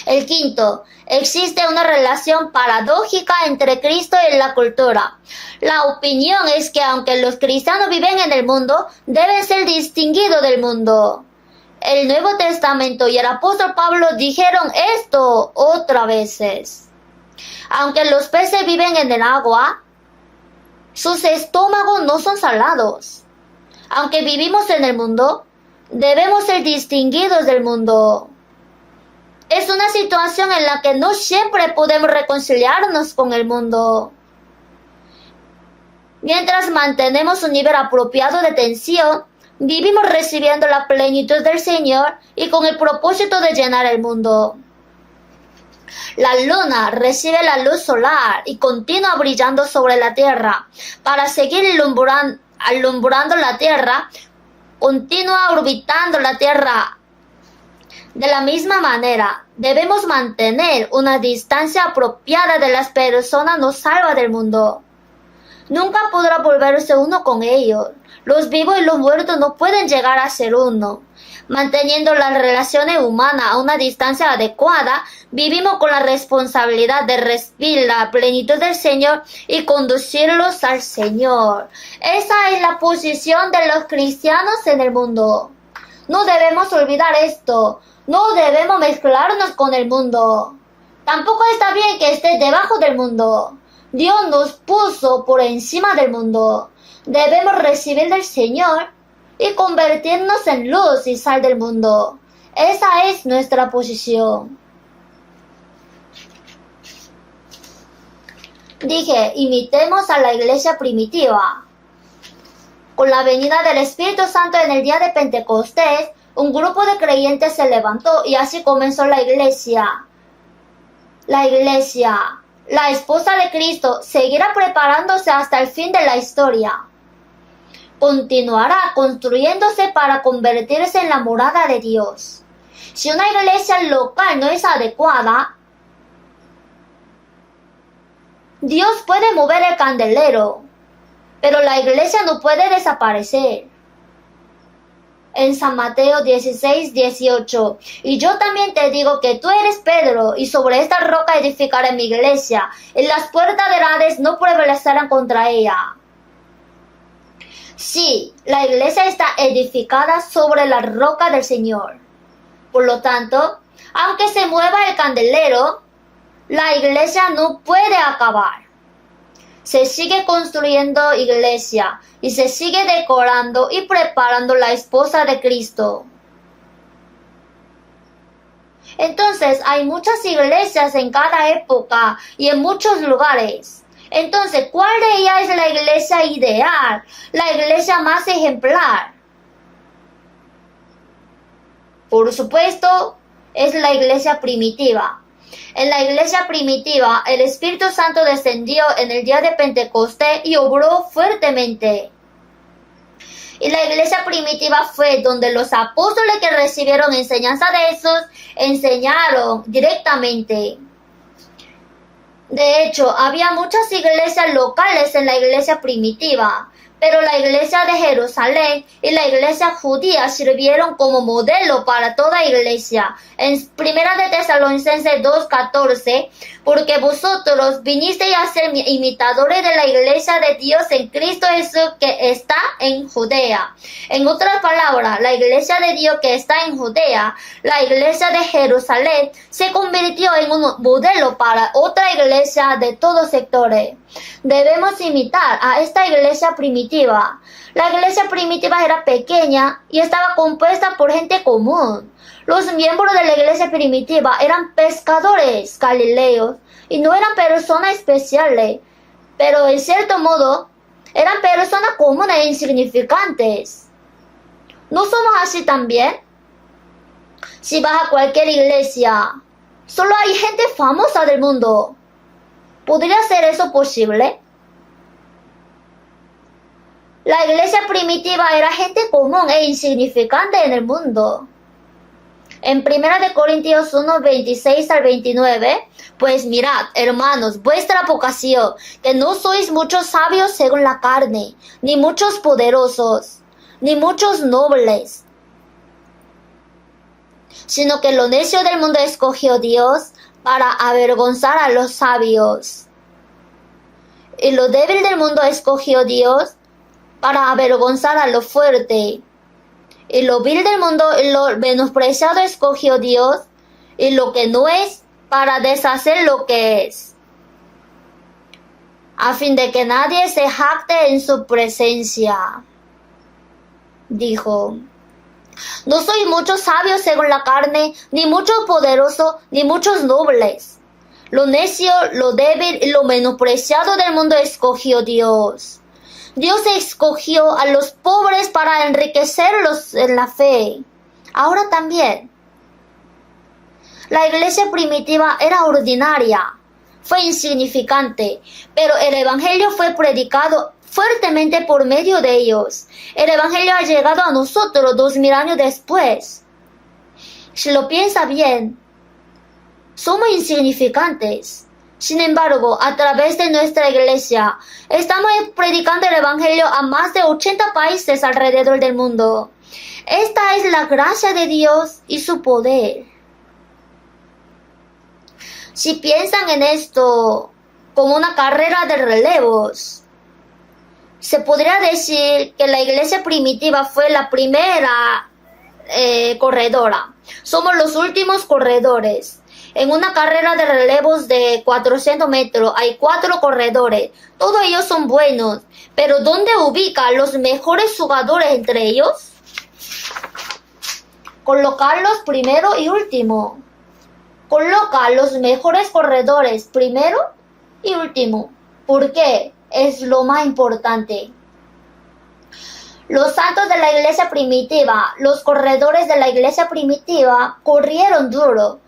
El quinto, existe una relación paradójica entre Cristo y la cultura. La opinión es que aunque los cristianos viven en el mundo, deben ser distinguidos del mundo. El Nuevo Testamento y el apóstol Pablo dijeron esto otras veces. Aunque los peces viven en el agua, sus estómagos no son salados. Aunque vivimos en el mundo, debemos ser distinguidos del mundo. Es una situación en la que no siempre podemos reconciliarnos con el mundo. Mientras mantenemos un nivel apropiado de tensión, vivimos recibiendo la plenitud del Señor y con el propósito de llenar el mundo. La luna recibe la luz solar y continúa brillando sobre la tierra. Para seguir alumbrando la tierra, continúa orbitando la tierra. De la misma manera, debemos mantener una distancia apropiada de las personas no salvas del mundo. Nunca podrá volverse uno con ellos. Los vivos y los muertos no pueden llegar a ser uno. Manteniendo las relaciones humanas a una distancia adecuada, vivimos con la responsabilidad de recibir la plenitud del Señor y conducirlos al Señor. Esa es la posición de los cristianos en el mundo. No debemos olvidar esto. No debemos mezclarnos con el mundo. Tampoco está bien que estés debajo del mundo. Dios nos puso por encima del mundo. Debemos recibir del Señor y convertirnos en luz y sal del mundo. Esa es nuestra posición. Dije, imitemos a la iglesia primitiva. Con la venida del Espíritu Santo en el día de Pentecostés, un grupo de creyentes se levantó y así comenzó la iglesia. La esposa de Cristo, seguirá preparándose hasta el fin de la historia. Continuará construyéndose para convertirse en la morada de Dios. Si una iglesia local no es adecuada, Dios puede mover el candelero, pero la iglesia no puede desaparecer. En San Mateo 16:18, y yo también te digo que tú eres Pedro, y sobre esta roca edificaré mi iglesia, y las puertas del Hades no prevalecerán contra ella. Sí, la iglesia está edificada sobre la roca del Señor. Por lo tanto, Aunque se mueva el candelero, la iglesia no puede acabar. Se sigue construyendo iglesia y se sigue decorando y preparando la esposa de Cristo. Entonces hay muchas iglesias en cada época y en muchos lugares. Entonces, ¿cuál de ellas es la iglesia ideal? La iglesia más ejemplar. Por supuesto, es la iglesia primitiva. En la iglesia primitiva, el Espíritu Santo descendió en el día de Pentecostés y obró fuertemente. Y la iglesia primitiva fue donde los apóstoles que recibieron enseñanza de Jesús enseñaron directamente. De hecho, había muchas iglesias locales en la iglesia primitiva, pero la iglesia de Jerusalén y la iglesia judía sirvieron como modelo para toda iglesia. En 1 de Tesalonicenses 2:14, porque vosotros vinisteis a ser imitadores de la iglesia de Dios en Cristo Jesús que está en Judea. En otras palabras, la iglesia de Dios que está en Judea, la iglesia de Jerusalén, se convirtió en un modelo para otra iglesia de todos sectores. Debemos imitar a esta iglesia primitiva. La iglesia primitiva era pequeña y estaba compuesta por gente común. Los miembros de la iglesia primitiva eran pescadores galileos y no eran personas especiales, pero en cierto modo eran personas comunes e insignificantes. ¿No somos así también? Si vas a cualquier iglesia, solo hay gente famosa del mundo. ¿Podría ser eso posible? La iglesia primitiva era gente común e insignificante en el mundo. En 1 Corintios 1, 26 al 29, pues mirad, hermanos, vuestra vocación, que no sois muchos sabios según la carne, ni muchos poderosos, ni muchos nobles, sino que lo necio del mundo escogió Dios para avergonzar a los sabios. Y lo débil del mundo escogió Dios para avergonzar a lo fuerte. Y lo vil del mundo y lo menospreciado escogió Dios, y lo que no es, para deshacer lo que es, a fin de que nadie se jacte en su presencia. Dijo: no sois muchos sabios según la carne, ni muchos poderosos, ni muchos nobles. Lo necio, lo débil y lo menospreciado del mundo escogió Dios. Dios escogió a los pobres para enriquecerlos en la fe. Ahora también. La iglesia primitiva era ordinaria, fue insignificante, pero el evangelio fue predicado fuertemente por medio de ellos. El evangelio ha llegado a nosotros 2000 años después. Si lo piensa bien, somos insignificantes. Sin embargo, a través de nuestra iglesia, estamos predicando el evangelio a más de 80 países alrededor del mundo. Esta es la gracia de Dios y su poder. Si piensan en esto como una carrera de relevos, se podría decir que la iglesia primitiva fue la primera corredora. Somos los últimos corredores. En una carrera de relevos de 400 metros hay 4 corredores. Todos ellos son buenos. Pero ¿dónde ubican los mejores jugadores entre ellos? Colocarlos primero y último. Coloca los mejores corredores primero y último. ¿Por qué? Es lo más importante. Los santos de la iglesia primitiva, los corredores de la iglesia primitiva, corrieron duro.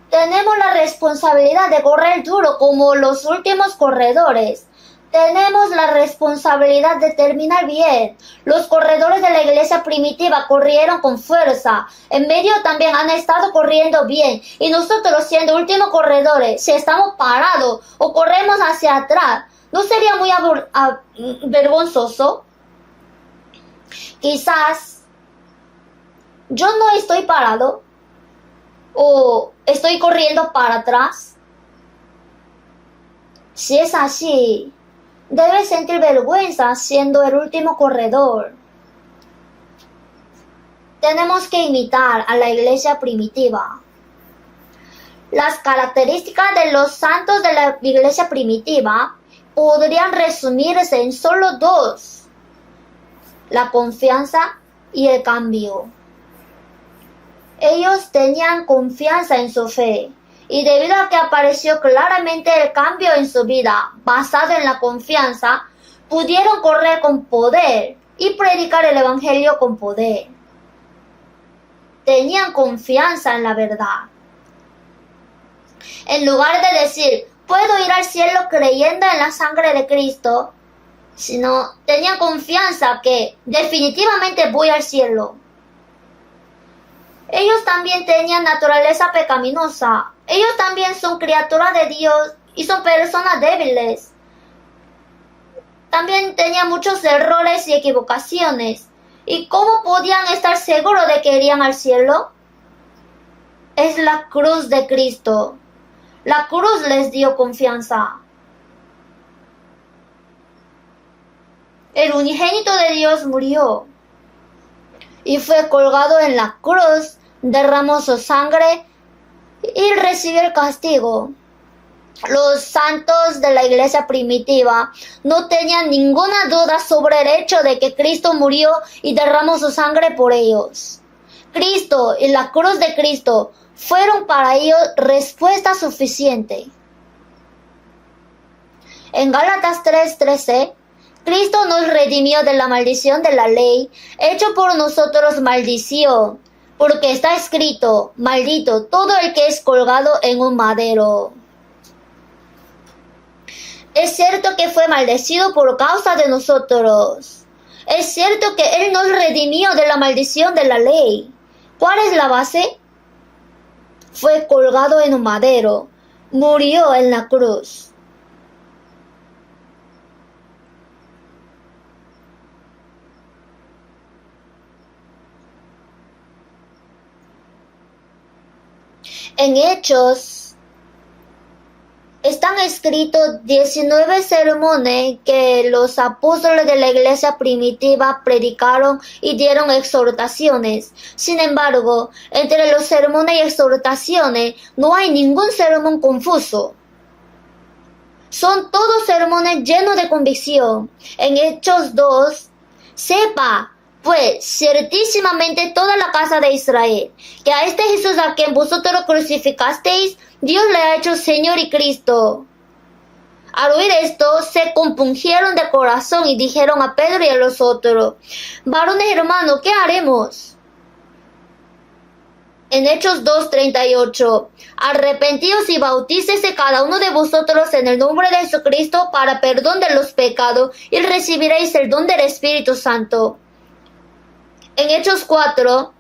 Tenemos la responsabilidad de correr duro como los últimos corredores. Tenemos la responsabilidad de terminar bien. Los corredores de la iglesia primitiva corrieron con fuerza. En medio también han estado corriendo bien. Y nosotros, siendo últimos corredores, si estamos parados o corremos hacia atrás, ¿no sería muy vergonzoso? Quizás yo no estoy parado o estoy corriendo para atrás. Si es así, debes sentir vergüenza siendo el último corredor. Tenemos que imitar a la iglesia primitiva. Las características de los santos de la iglesia primitiva podrían resumirse en solo dos: la confianza y el cambio. Ellos tenían confianza en su fe, y debido a que apareció claramente el cambio en su vida basado en la confianza, pudieron correr con poder y predicar el evangelio con poder. Tenían confianza en la verdad. En lugar de decir, puedo ir al cielo creyendo en la sangre de Cristo, sino tenían confianza que definitivamente voy al cielo. Ellos también tenían naturaleza pecaminosa. Ellos también son criaturas de Dios y son personas débiles. También tenían muchos errores y equivocaciones. ¿Y cómo podían estar seguros de que irían al cielo? Es la cruz de Cristo. La cruz les dio confianza. El unigénito de Dios murió y fue colgado en la cruz, derramó su sangre y recibió el castigo. Los santos de la iglesia primitiva no tenían ninguna duda sobre el hecho de que Cristo murió y derramó su sangre por ellos. Cristo y la cruz de Cristo fueron para ellos respuesta suficiente. En Gálatas 3:13, Cristo nos redimió de la maldición de la ley, hecho por nosotros maldición, porque está escrito, maldito todo el que es colgado en un madero. Es cierto que fue maldecido por causa de nosotros. Es cierto que Él nos redimió de la maldición de la ley. ¿Cuál es la base? Fue colgado en un madero, murió en la cruz. En Hechos están escritos 19 sermones que los apóstoles de la iglesia primitiva predicaron y dieron exhortaciones. Sin embargo, entre los sermones y exhortaciones no hay ningún sermón confuso. Son todos sermones llenos de convicción. En Hechos 2, sepa pues ciertísimamente toda la casa de Israel, que a este Jesús a quien vosotros crucificasteis, Dios le ha hecho Señor y Cristo. Al oír esto, se compungieron de corazón y dijeron a Pedro y a los otros, varones hermanos, ¿qué haremos? En Hechos 2:38, arrepentíos y bautícese cada uno de vosotros en el nombre de Jesucristo para perdón de los pecados y recibiréis el don del Espíritu Santo. En Hechos 4,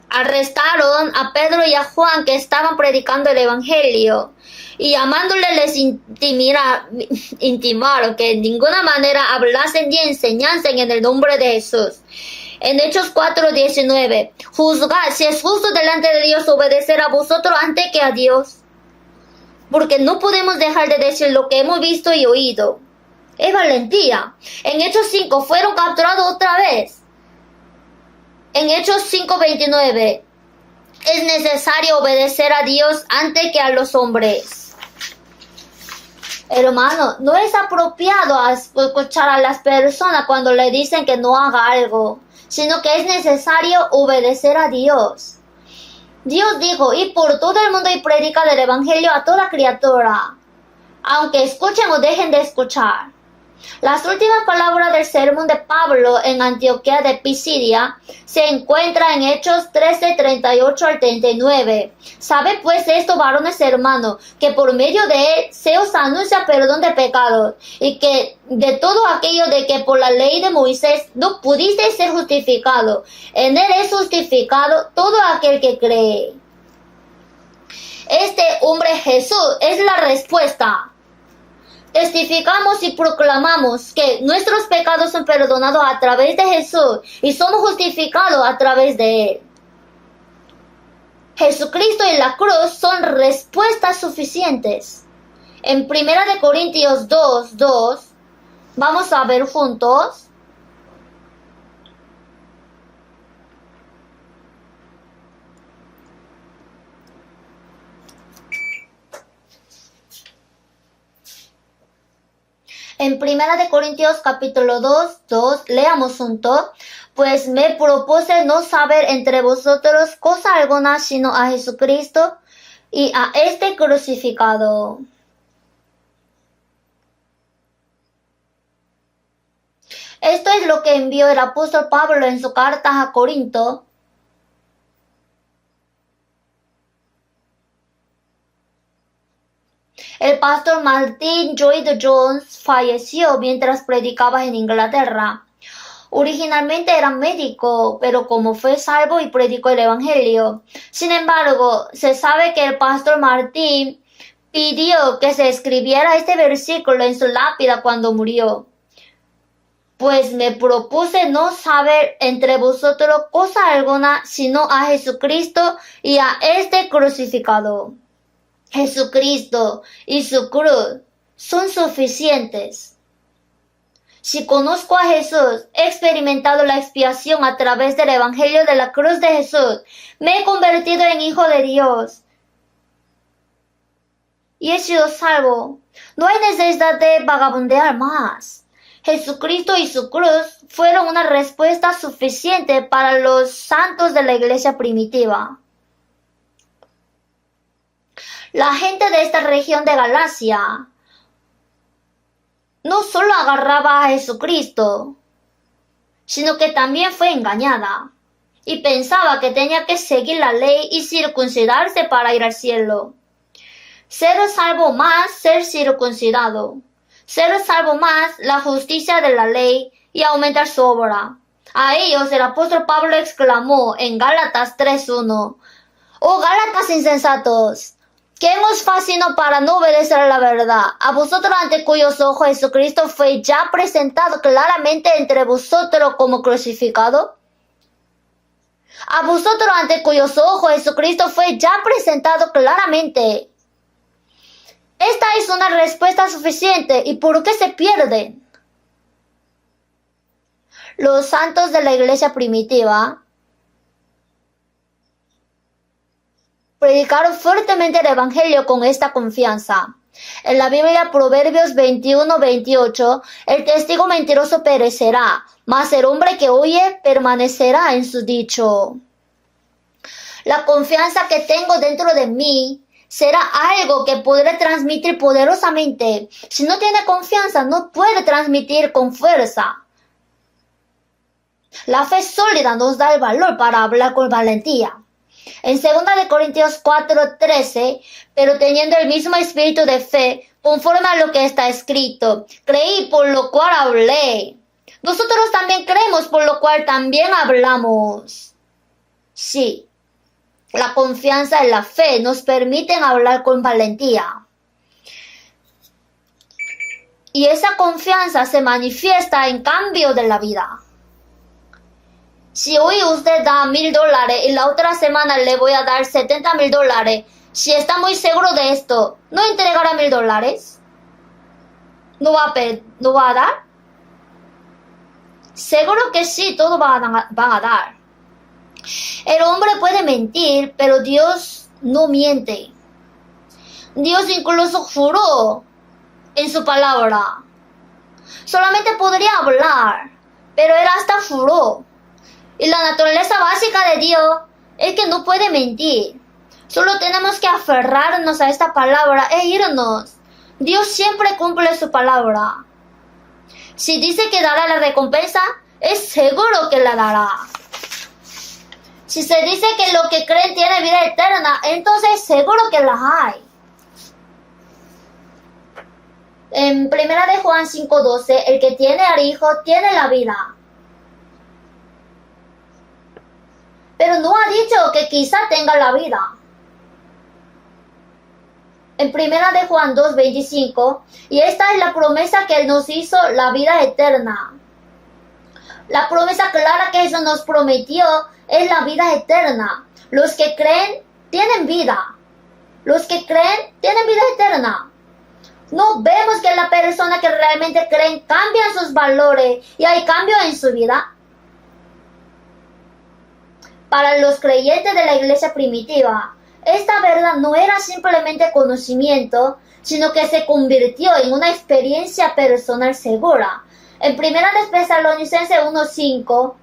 arrestaron a Pedro y a Juan que estaban predicando el Evangelio y llamándoles les intimaron que en ninguna manera hablasen ni enseñasen en el nombre de Jesús. En Hechos 4:19, juzgad si es justo delante de Dios obedecer a vosotros antes que a Dios, porque no podemos dejar de decir lo que hemos visto y oído. Es valentía. En Hechos 5 fueron capturados otra vez. En Hechos 5:29 es necesario obedecer a Dios antes que a los hombres. Hermano, no es apropiado escuchar a las personas cuando le dicen que no haga algo, sino que es necesario obedecer a Dios. Dios dijo, id por todo el mundo y predica del Evangelio a toda criatura, aunque escuchen o dejen de escuchar. Las últimas palabras del sermón de Pablo en Antioquía de Pisidia se encuentran en Hechos 13:38 al 39. Sabed pues esto, varones hermanos, que por medio de él se os anuncia perdón de pecados, y que de todo aquello de que por la ley de Moisés no pudisteis ser justificado, en él es justificado todo aquel que cree. Este hombre Jesús es la respuesta. Testificamos y proclamamos que nuestros pecados son perdonados a través de Jesús y somos justificados a través de Él. Jesucristo y la cruz son respuestas suficientes. En 1 Corintios 2:2, vamos a ver juntos. En 1 Corintios 2, leamos juntos. Pues me propuse no saber entre vosotros cosa alguna sino a Jesucristo y a este crucificado. Esto es lo que envió el apóstol Pablo en su carta a Corinto. El pastor Martin Lloyd-Jones falleció mientras predicaba en Inglaterra. Originalmente era médico, pero como fue salvo y predicó el Evangelio. Sin embargo, se sabe que el pastor Martin pidió que se escribiera este versículo en su lápida cuando murió. Pues me propuse no saber entre vosotros cosa alguna sino a Jesucristo y a este crucificado. Jesucristo y su cruz son suficientes. Si conozco a Jesús, he experimentado la expiación a través del Evangelio de la cruz de Jesús. Me he convertido en hijo de Dios. Y he sido salvo. No hay necesidad de vagabundear más. Jesucristo y su cruz fueron una respuesta suficiente para los santos de la iglesia primitiva. La gente de esta región de Galacia no solo agarraba a Jesucristo, sino que también fue engañada y pensaba que tenía que seguir la ley y circuncidarse para ir al cielo. Ser salvo más ser circuncidado. Ser salvo más la justicia de la ley y aumentar su obra. A ellos el apóstol Pablo exclamó en Gálatas 3:1: «Oh Gálatas insensatos, ¿qué hemos fascinado para no obedecer a la verdad? A vosotros ante cuyos ojos Jesucristo fue ya presentado claramente entre vosotros como crucificado. A vosotros ante cuyos ojos Jesucristo fue ya presentado claramente». Esta es una respuesta suficiente. ¿Y por qué se pierden? Los santos de la iglesia primitiva predicaron fuertemente el Evangelio con esta confianza. En la Biblia, Proverbios 21:28, el testigo mentiroso perecerá, mas el hombre que oye permanecerá en su dicho. La confianza que tengo dentro de mí será algo que podré transmitir poderosamente. Si no tiene confianza, no puede transmitir con fuerza. La fe sólida nos da el valor para hablar con valentía. En 2 Corintios 4:13, pero teniendo el mismo espíritu de fe, conforme a lo que está escrito, creí por lo cual hablé. Nosotros también creemos por lo cual también hablamos. Sí, la confianza y la fe nos permiten hablar con valentía. Y esa confianza se manifiesta en cambio de la vida. Si hoy usted da $1,000 y la otra semana le voy a dar $70,000, si está muy seguro de esto, ¿no entregará $1,000? ¿No va a dar? Seguro que sí, todo van a dar. El hombre puede mentir, pero Dios no miente. Dios incluso juró en su palabra. Solamente podría hablar, pero él hasta juró. Y la naturaleza básica de Dios es que no puede mentir. Solo tenemos que aferrarnos a esta palabra e irnos. Dios siempre cumple su palabra. Si dice que dará la recompensa, es seguro que la dará. Si se dice que lo que creen tiene vida eterna, entonces seguro que la hay. En 1 Juan 5:12, el que tiene al Hijo tiene la vida. Pero no ha dicho que quizá tenga la vida. En 1 Juan 2:25, y esta es la promesa que Él nos hizo, la vida eterna. La promesa clara que Jesús nos prometió es la vida eterna. Los que creen tienen vida. Los que creen tienen vida eterna. No vemos que la persona que realmente creen cambian sus valores y hay cambio en su vida. Para los creyentes de la iglesia primitiva, esta verdad no era simplemente conocimiento, sino que se convirtió en una experiencia personal segura. En 1 Tesalonicenses 1:5,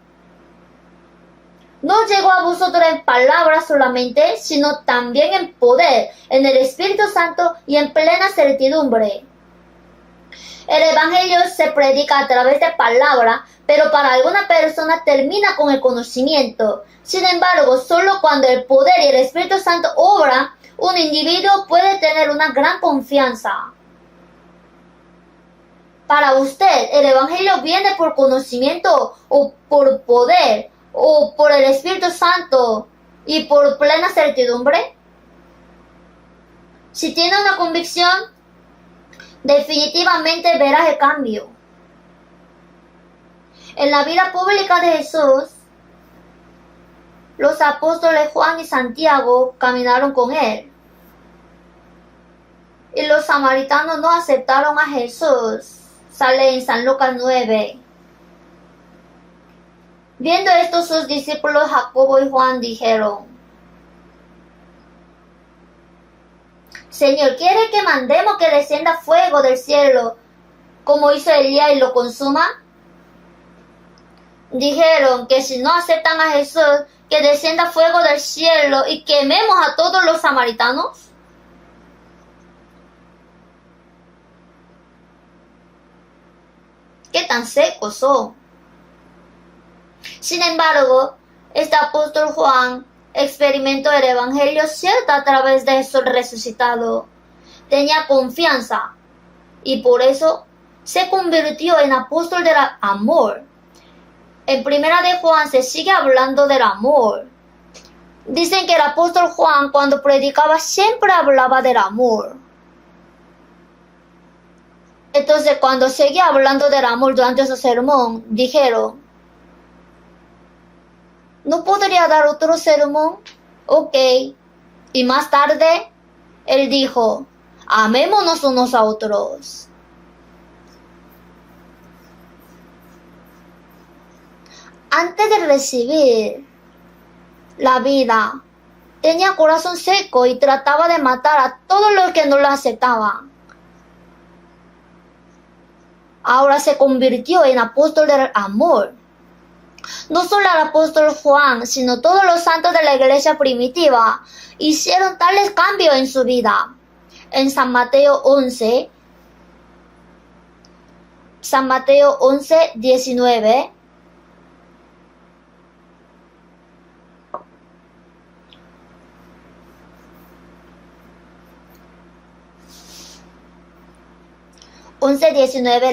no llegó a vosotros en palabras solamente, sino también en poder, en el Espíritu Santo y en plena certidumbre. El Evangelio se predica a través de palabra, pero para alguna persona termina con el conocimiento. Sin embargo, solo cuando el poder y el Espíritu Santo obran, un individuo puede tener una gran confianza. Para usted, ¿el Evangelio viene por conocimiento o por poder o por el Espíritu Santo y por plena certidumbre? Si tiene una convicción, definitivamente verás el cambio. En la vida pública de Jesús, los apóstoles Juan y Santiago caminaron con él. Y los samaritanos no aceptaron a Jesús. Sale en San Lucas 9. Viendo esto, sus discípulos Jacobo y Juan dijeron: Señor, ¿quiere que mandemos que descienda fuego del cielo, como hizo Elías, y lo consuma? Dijeron que si no aceptan a Jesús, que descienda fuego del cielo y quememos a todos los samaritanos. ¿Qué tan secos son? Sin embargo, este apóstol Juan experimentó el Evangelio cierto a través de Jesús resucitado. Tenía confianza y por eso se convirtió en apóstol del amor. En 1 de Juan se sigue hablando del amor. Dicen que el apóstol Juan, cuando predicaba, siempre hablaba del amor. Entonces, cuando seguía hablando del amor durante su sermón, dijeron: ¿no podría dar otro sermón? Ok. Y más tarde, él dijo: amémonos unos a otros. Antes de recibir la vida, tenía corazón seco y trataba de matar a todos los que no lo aceptaban. Ahora se convirtió en apóstol del amor. No solo el apóstol Juan, sino todos los santos de la iglesia primitiva hicieron tales cambios en su vida. En San Mateo 11, 19,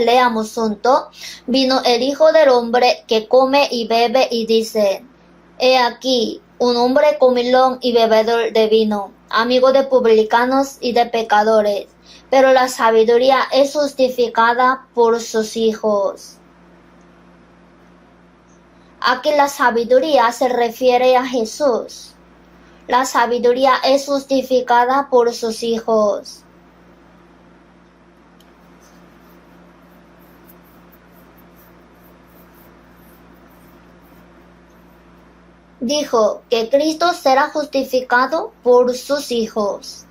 leamos junto. Vino el Hijo del Hombre que come y bebe y dice: he aquí, un hombre comilón y bebedor de vino, amigo de publicanos y de pecadores, pero la sabiduría es justificada por sus hijos. Aquí la sabiduría se refiere a Jesús. La sabiduría es justificada por sus hijos. Dijo que Cristo será justificado por sus hijos.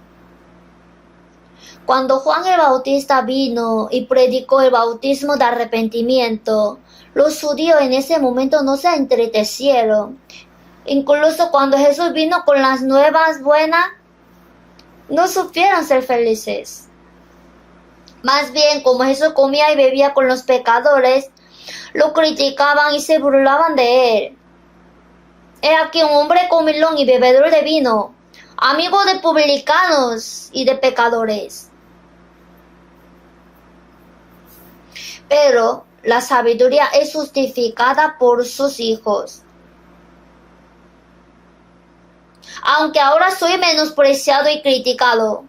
Cuando Juan el Bautista vino y predicó el bautismo de arrepentimiento, los judíos en ese momento no se entristecieron. Incluso cuando Jesús vino con las nuevas buenas, no supieron ser felices. Más bien, como Jesús comía y bebía con los pecadores, lo criticaban y se burlaban de él. He aquí un hombre comilón y bebedor de vino, amigo de publicanos y de pecadores. Pero la sabiduría es justificada por sus hijos. Aunque ahora soy menospreciado y criticado,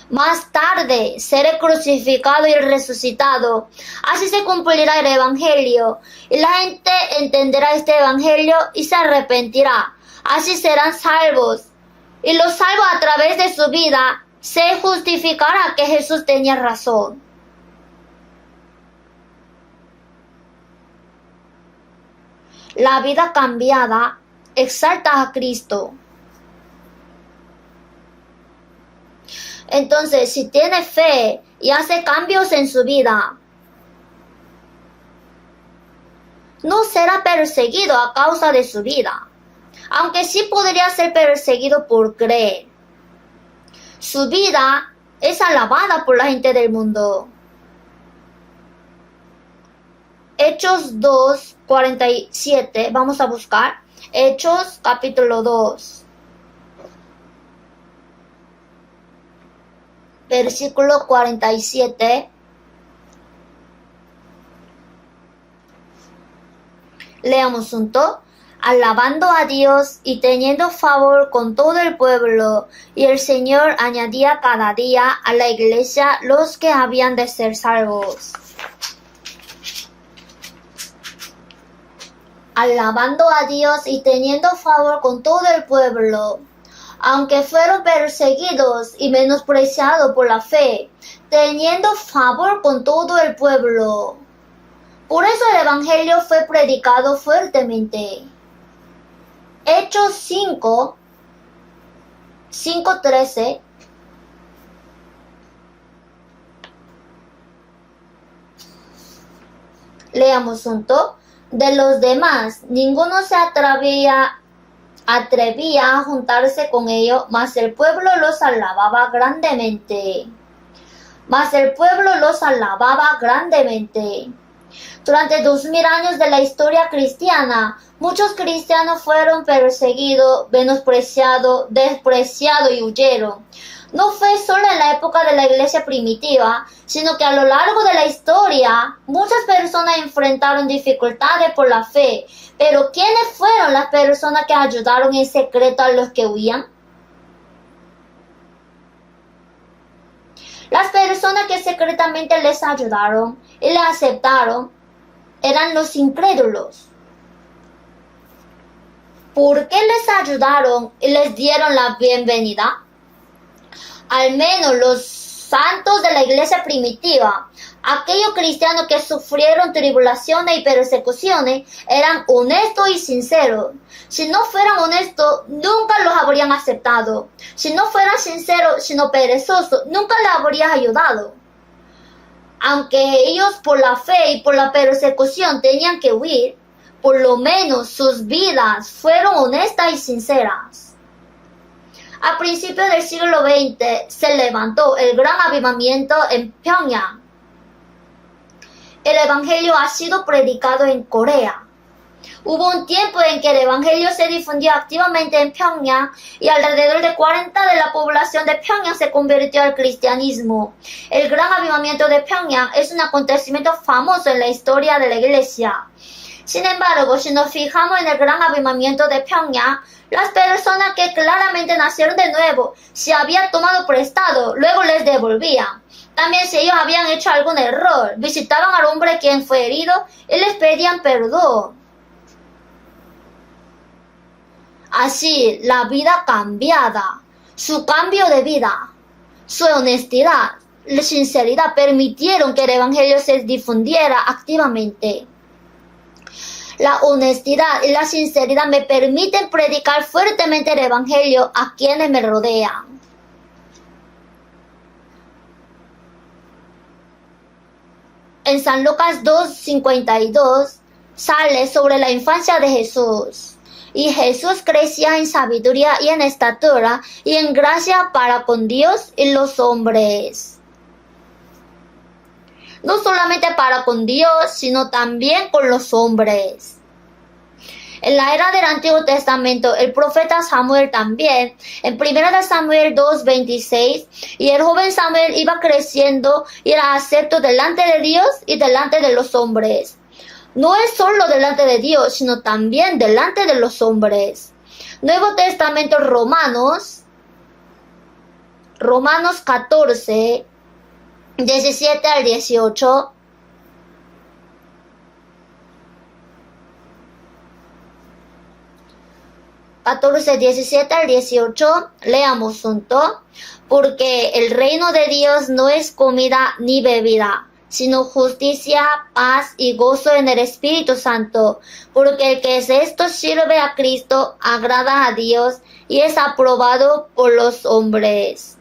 más tarde seré crucificado y resucitado. Así se cumplirá el Evangelio, y la gente entenderá este Evangelio y se arrepentirá. Así serán salvos, y los salvos a través de su vida se justificará que Jesús tenía razón. La vida cambiada exalta a Cristo. Entonces, si tiene fe y hace cambios en su vida, no será perseguido a causa de su vida, aunque sí podría ser perseguido por creer. Su vida es alabada por la gente del mundo. Hechos 2:47, vamos a buscar. Hechos capítulo 2, versículo 47. Leamos juntos. Alabando a Dios y teniendo favor con todo el pueblo, y el Señor añadía cada día a la iglesia los que habían de ser salvos. Alabando a Dios y teniendo favor con todo el pueblo, aunque fueron perseguidos y menospreciados por la fe, teniendo favor con todo el pueblo. Por eso el Evangelio fue predicado fuertemente. Hechos 5:13. Leamos juntos. De los demás, ninguno se atrevía a juntarse con ellos, mas el pueblo los alababa grandemente. Durante 2000 años de la historia cristiana, muchos cristianos fueron perseguidos, menospreciados, despreciados y huyeron. No fue solo en la época de la iglesia primitiva, sino que a lo largo de la historia, muchas personas enfrentaron dificultades por la fe. Pero ¿quiénes fueron las personas que ayudaron en secreto a los que huían? Las personas que secretamente les ayudaron y les aceptaron eran los incrédulos. ¿Por qué les ayudaron y les dieron la bienvenida? Al menos los santos de la iglesia primitiva, aquellos cristianos que sufrieron tribulaciones y persecuciones, eran honestos y sinceros. Si no fueran honestos, nunca los habrían aceptado. Si no fueran sinceros, sino perezosos, nunca les habrían ayudado. Aunque ellos por la fe y por la persecución tenían que huir, por lo menos sus vidas fueron honestas y sinceras. A principios del siglo XX se levantó el gran avivamiento en Pyongyang. El Evangelio ha sido predicado en Corea. Hubo un tiempo en que el Evangelio se difundió activamente en Pyongyang y alrededor de 40% de la población de Pyongyang se convirtió al cristianismo. El gran avivamiento de Pyongyang es un acontecimiento famoso en la historia de la iglesia. Sin embargo, si nos fijamos en el gran avivamiento de Pyongyang, las personas que claramente nacieron de nuevo, si habían tomado prestado, luego les devolvían. También si ellos habían hecho algún error, visitaban al hombre quien fue herido y les pedían perdón. Así, la vida cambiada, su cambio de vida, su honestidad, la sinceridad permitieron que el Evangelio se difundiera activamente. La honestidad y la sinceridad me permiten predicar fuertemente el Evangelio a quienes me rodean. En San Lucas 2:52 sale sobre la infancia de Jesús. Y Jesús crecía en sabiduría y en estatura y en gracia para con Dios y los hombres. No solamente para con Dios, sino también con los hombres. En la era del Antiguo Testamento, el profeta Samuel también, en 1 Samuel 2:26, y el joven Samuel iba creciendo y era acepto delante de Dios y delante de los hombres. No es solo delante de Dios, sino también delante de los hombres. Nuevo Testamento, Romanos 14, 17 al 18. (14, 17 al 18) leamos juntos. Porque el reino de Dios no es comida ni bebida, sino justicia, paz y gozo en el Espíritu Santo. Porque el que es esto sirve a Cristo, agrada a Dios y es aprobado por los hombres.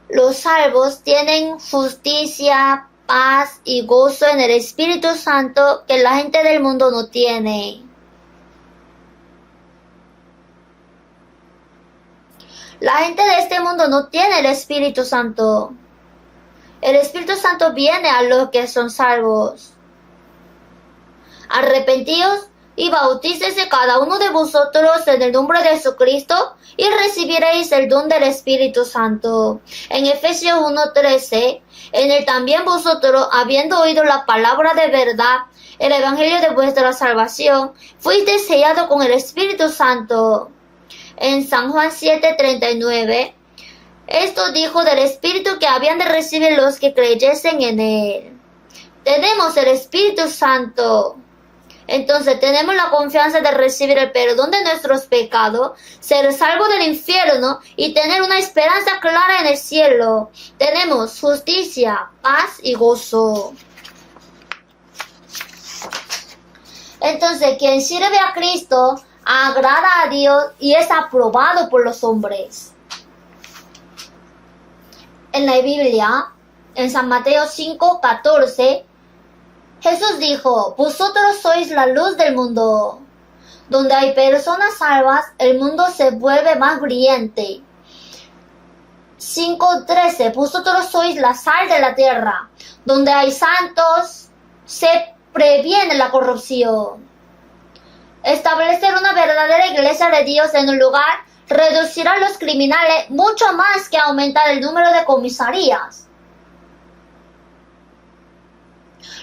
Los salvos tienen justicia, paz y gozo en el Espíritu Santo que la gente del mundo no tiene. La gente de este mundo no tiene el Espíritu Santo. El Espíritu Santo viene a los que son salvos. Arrepentíos y bautícese cada uno de vosotros en el nombre de Jesucristo y recibiréis el don del Espíritu Santo. En Efesios 1:13, en el también vosotros, habiendo oído la palabra de verdad, el evangelio de vuestra salvación, fuisteis sellados con el Espíritu Santo. En San Juan 7:39, esto dijo del Espíritu que habían de recibir los que creyesen en Él. Tenemos el Espíritu Santo. Entonces tenemos la confianza de recibir el perdón de nuestros pecados, ser salvo del infierno y tener una esperanza clara en el cielo. Tenemos justicia, paz y gozo. Entonces, quien sirve a Cristo agrada a Dios y es aprobado por los hombres. En la Biblia, en San Mateo 5:14, Jesús dijo, vosotros sois la luz del mundo. Donde hay personas salvas, el mundo se vuelve más brillante. 5:13, vosotros sois la sal de la tierra. Donde hay santos, se previene la corrupción. Establecer una verdadera iglesia de Dios en un lugar reducirá a los criminales mucho más que aumentar el número de comisarías.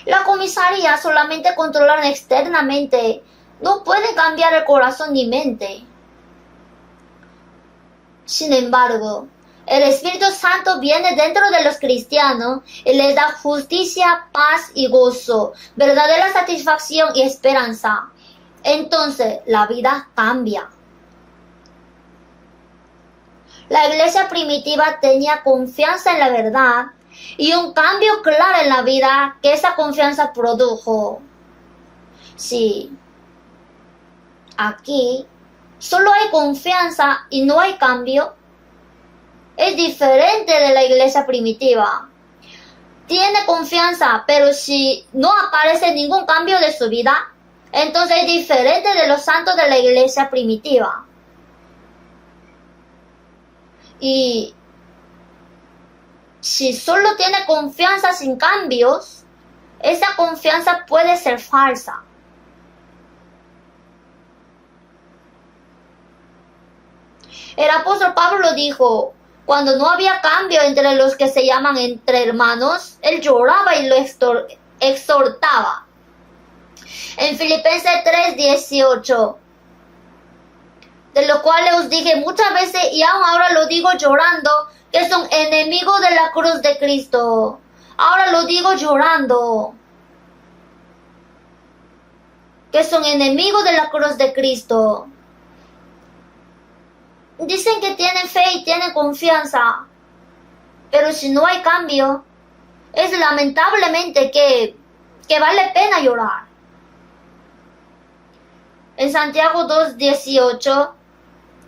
La comisaría solamente controlan externamente, no puede cambiar el corazón ni mente. Sin embargo, el Espíritu Santo viene dentro de los cristianos y les da justicia, paz y gozo, verdadera satisfacción y esperanza. Entonces, la vida cambia. La iglesia primitiva tenía confianza en la verdad y un cambio claro en la vida que esa confianza produjo. Sí, aquí solo hay confianza y no hay cambio. Es diferente de la iglesia primitiva. Tiene confianza, pero si no aparece ningún cambio de su vida, entonces es diferente de los santos de la iglesia primitiva. Y si solo tiene confianza sin cambios, esa confianza puede ser falsa. El apóstol Pablo dijo, cuando no había cambio entre los que se llaman entre hermanos, él lloraba y lo exhortaba. En Filipenses 3:18, de lo cual os dije muchas veces y aún ahora lo digo llorando, que son enemigos de la cruz de Cristo. Ahora lo digo llorando, que son enemigos de la cruz de Cristo. Dicen que tienen fe y tienen confianza, pero si no hay cambio, es lamentablemente que vale pena llorar. En Santiago 2:18,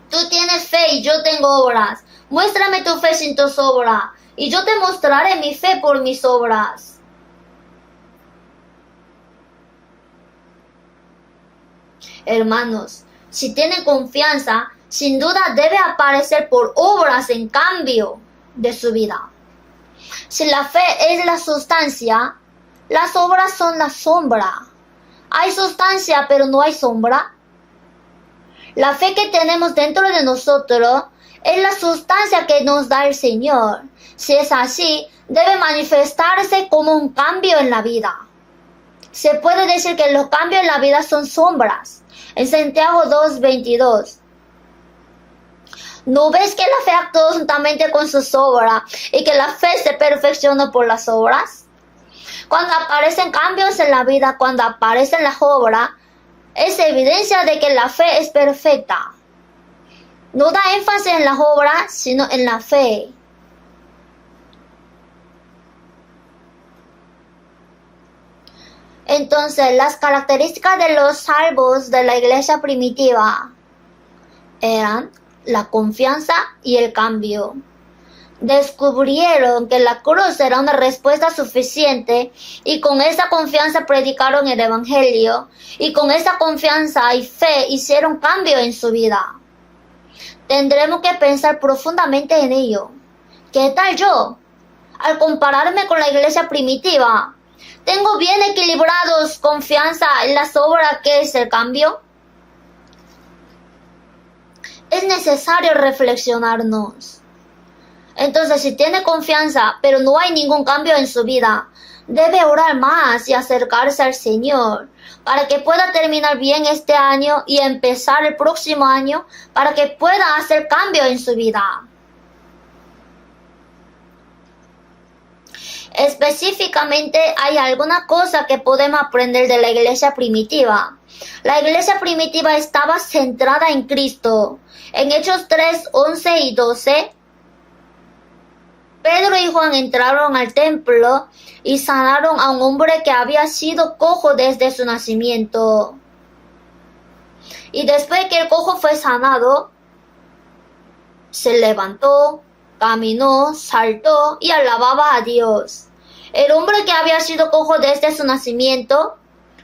tú tienes fe y yo tengo obras. Muéstrame tu fe sin tus obras, y yo te mostraré mi fe por mis obras. Hermanos, si tienen confianza, sin duda debe aparecer por obras en cambio de su vida. Si la fe es la sustancia, las obras son la sombra. Hay sustancia, pero no hay sombra. La fe que tenemos dentro de nosotros es la sustancia que nos da el Señor. Si es así, debe manifestarse como un cambio en la vida. Se puede decir que los cambios en la vida son sombras. En Santiago 2:22. ¿No ves que la fe actúa juntamente con sus obras y que la fe se perfecciona por las obras? Cuando aparecen cambios en la vida, cuando aparecen las obras, es evidencia de que la fe es perfecta. No da énfasis en las obras, sino en la fe. Entonces, las características de los salvos de la iglesia primitiva eran la confianza y el cambio. descubrieron que la cruz era una respuesta suficiente y con esa confianza predicaron el Evangelio y con esa confianza y fe hicieron cambio en su vida. Tendremos que pensar profundamente en ello. ¿Qué tal yo? Al compararme con la iglesia primitiva, ¿tengo bien equilibrados confianza en las obras que es el cambio? Es necesario reflexionarnos. Entonces, si tiene confianza, pero no hay ningún cambio en su vida, debe orar más y acercarse al Señor para que pueda terminar bien este año y empezar el próximo año para que pueda hacer cambio en su vida. Específicamente, hay alguna cosa que podemos aprender de la iglesia primitiva. La iglesia primitiva estaba centrada en Cristo. En Hechos 3, 11 y 12, Pedro y Juan entraron al templo y sanaron a un hombre que había sido cojo desde su nacimiento. Y después que el cojo fue sanado, se levantó, caminó, saltó y alababa a Dios. El hombre que había sido cojo desde su nacimiento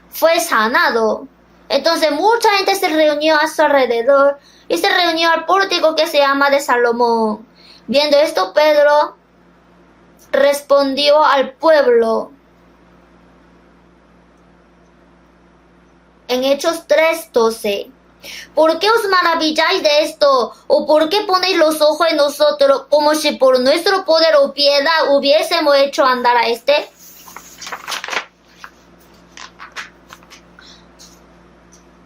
fue sanado. Entonces mucha gente se reunió a su alrededor y se reunió al pórtico que se llama de Salomón. Viendo esto, Pedro respondió al pueblo en Hechos 3:12. ¿Por qué os maravilláis de esto? ¿O por qué ponéis los ojos en nosotros como si por nuestro poder o piedad hubiésemos hecho andar a este?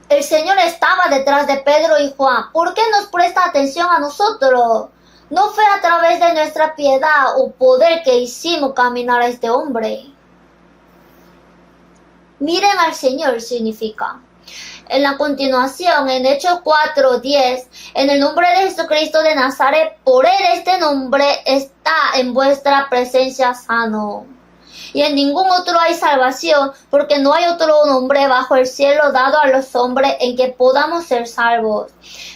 El Señor estaba detrás de Pedro y Juan. ¿Por qué nos presta atención a nosotros? No fue a través de nuestra piedad o poder que hicimos caminar a este hombre. Miren al Señor significa. En la continuación, en Hechos 4:10, en el nombre de Jesucristo de Nazaret, por él este nombre está en vuestra presencia sano. Y en ningún otro hay salvación, porque no hay otro nombre bajo el cielo dado a los hombres en que podamos ser salvos.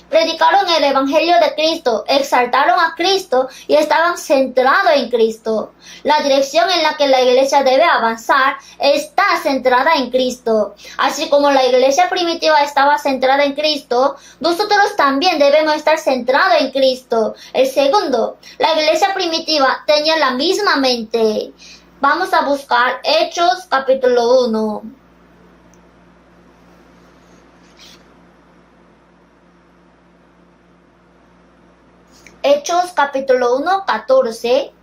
Predicaron el Evangelio de Cristo, exaltaron a Cristo y estaban centrados en Cristo. La dirección en la que la iglesia debe avanzar está centrada en Cristo. Así como la iglesia primitiva estaba centrada en Cristo, nosotros también debemos estar centrados en Cristo. El segundo, la iglesia primitiva tenía la misma mente. Vamos a buscar Hechos capítulo 1. Hechos capítulo 1, 14.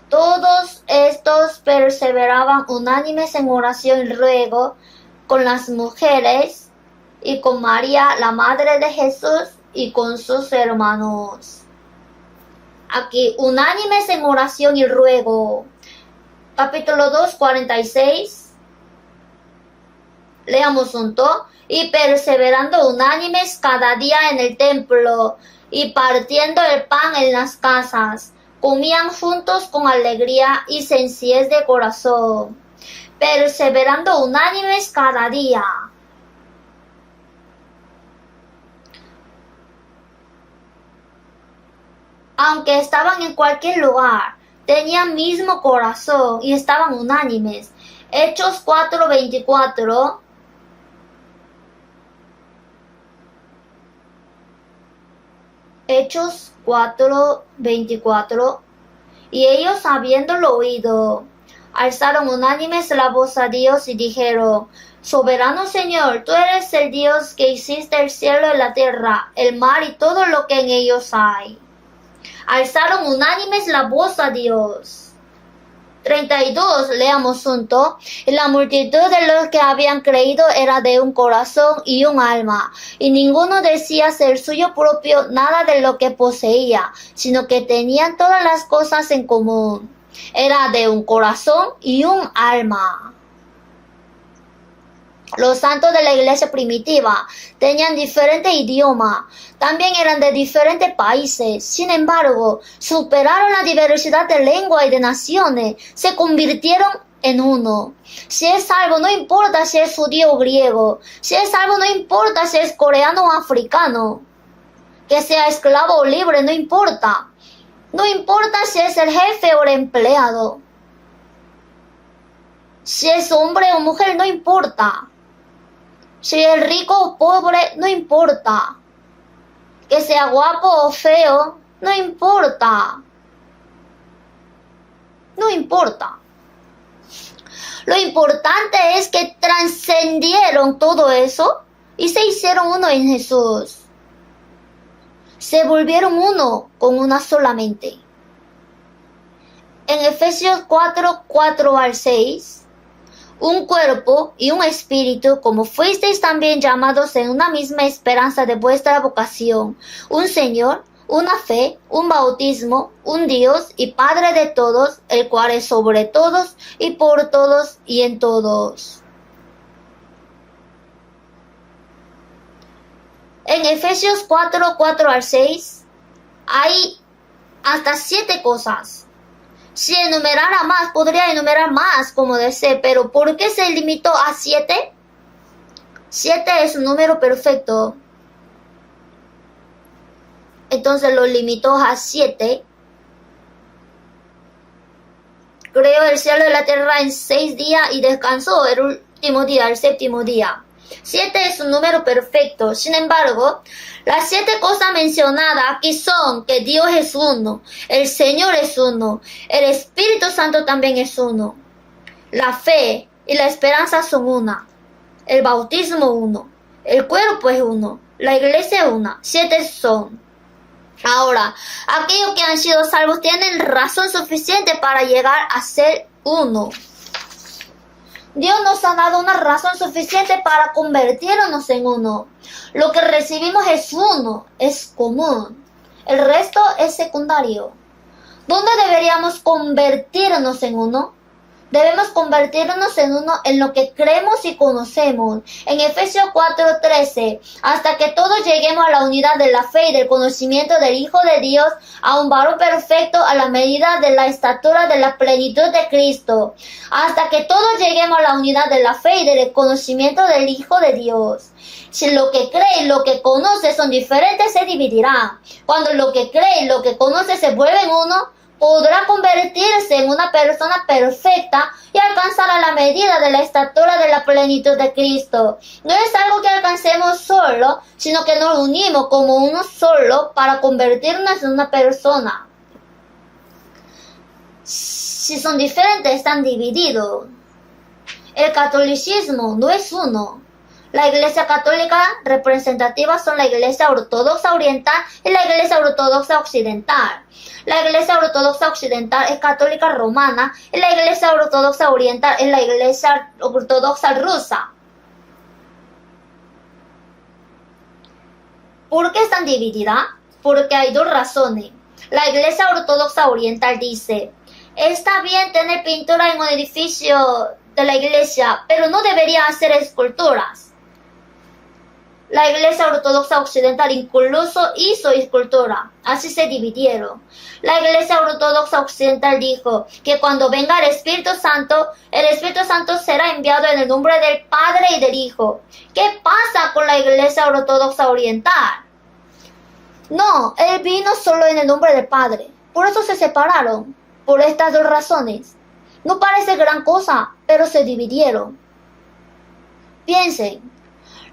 Todos estos perseveraban unánimes en oración y ruego con las mujeres y con María, la madre de Jesús, y con sus hermanos. Aquí, unánimes en oración y ruego. Capítulo 2, 46. Leamos junto. Y perseverando unánimes cada día en el templo, y partiendo el pan en las casas, comían juntos con alegría y sencillez de corazón. Perseverando unánimes cada día. Aunque estaban en cualquier lugar, tenían mismo corazón y estaban unánimes. Hechos 4:24. Hechos 4:24. Y ellos, habiéndolo oído, alzaron unánimes la voz a Dios y dijeron: Soberano Señor, tú eres el Dios que hiciste el cielo y la tierra, el mar y todo lo que en ellos hay. Alzaron unánimes la voz a Dios. 32, leamos junto. Y la multitud de los que habían creído era de un corazón y un alma, y ninguno decía ser suyo propio nada de lo que poseía, sino que tenían todas las cosas en común. Era de un corazón y un alma. Los santos de la iglesia primitiva tenían diferente idioma, también eran de diferentes países. Sin embargo, superaron la diversidad de lengua y de naciones, se convirtieron en uno. Si es salvo, no importa si es judío o griego. Si es salvo, no importa si es coreano o africano. Que sea esclavo o libre, no importa. No importa si es el jefe o el empleado. Si es hombre o mujer, no importa. Si es rico o pobre, no importa. Que sea guapo o feo, no importa. No importa. Lo importante es que trascendieron todo eso y se hicieron uno en Jesús. Se volvieron uno con una sola mente. En Efesios 4, 4 al 6, un cuerpo y un espíritu, como fuisteis también llamados en una misma esperanza de vuestra vocación, un Señor, una fe, un bautismo, un Dios y Padre de todos, el cual es sobre todos y por todos y en todos. En Efesios 4, 4 al 6, hay hasta 7 cosas. Si enumerara más, podría enumerar más como desee, pero ¿por qué se limitó a 7? 7 es un número perfecto. Entonces lo limitó a 7. Creó el cielo y la tierra en 6 días y descansó el último día, el séptimo día. 7 es un número perfecto. Sin embargo, las 7 cosas mencionadas aquí son que Dios es uno, el Señor es uno, el Espíritu Santo también es uno, la fe y la esperanza son una, el bautismo uno, el cuerpo es uno, la iglesia es una. 7 son. Ahora, aquellos que han sido salvos tienen razón suficiente para llegar a ser uno. Dios nos ha dado una razón suficiente para convertirnos en uno. Lo que recibimos es uno, es común. El resto es secundario. ¿Dónde deberíamos convertirnos en uno? Debemos convertirnos en uno en lo que creemos y conocemos. En Efesios 4:13, hasta que todos lleguemos a la unidad de la fe y del conocimiento del Hijo de Dios, a un varón perfecto a la medida de la estatura de la plenitud de Cristo. Hasta que todos lleguemos a la unidad de la fe y del conocimiento del Hijo de Dios. Si lo que cree y lo que conoce son diferentes, se dividirá. Cuando lo que cree y lo que conoce se vuelven uno, podrá convertirse en una persona perfecta y alcanzar a la medida de la estatura de la plenitud de Cristo. No es algo que alcancemos solo, sino que nos unimos como uno solo para convertirnos en una persona. Si son diferentes, están divididos. El catolicismo no es uno. La Iglesia Católica representativa son la Iglesia Ortodoxa Oriental y la Iglesia Ortodoxa Occidental. La Iglesia Ortodoxa Occidental es católica romana y la Iglesia Ortodoxa Oriental es la Iglesia Ortodoxa rusa. ¿Por qué están divididas? Porque hay 2 razones. La Iglesia Ortodoxa Oriental dice, está bien tener pintura en un edificio de la iglesia, pero no debería hacer esculturas. La Iglesia Ortodoxa Occidental incluso hizo escultura. Así se dividieron. La Iglesia Ortodoxa Occidental dijo que cuando venga el Espíritu Santo será enviado en el nombre del Padre y del Hijo. ¿Qué pasa con la Iglesia Ortodoxa Oriental? No, Él vino solo en el nombre del Padre. Por eso se separaron. Por estas 2 razones. No parece gran cosa, pero se dividieron. Piensen.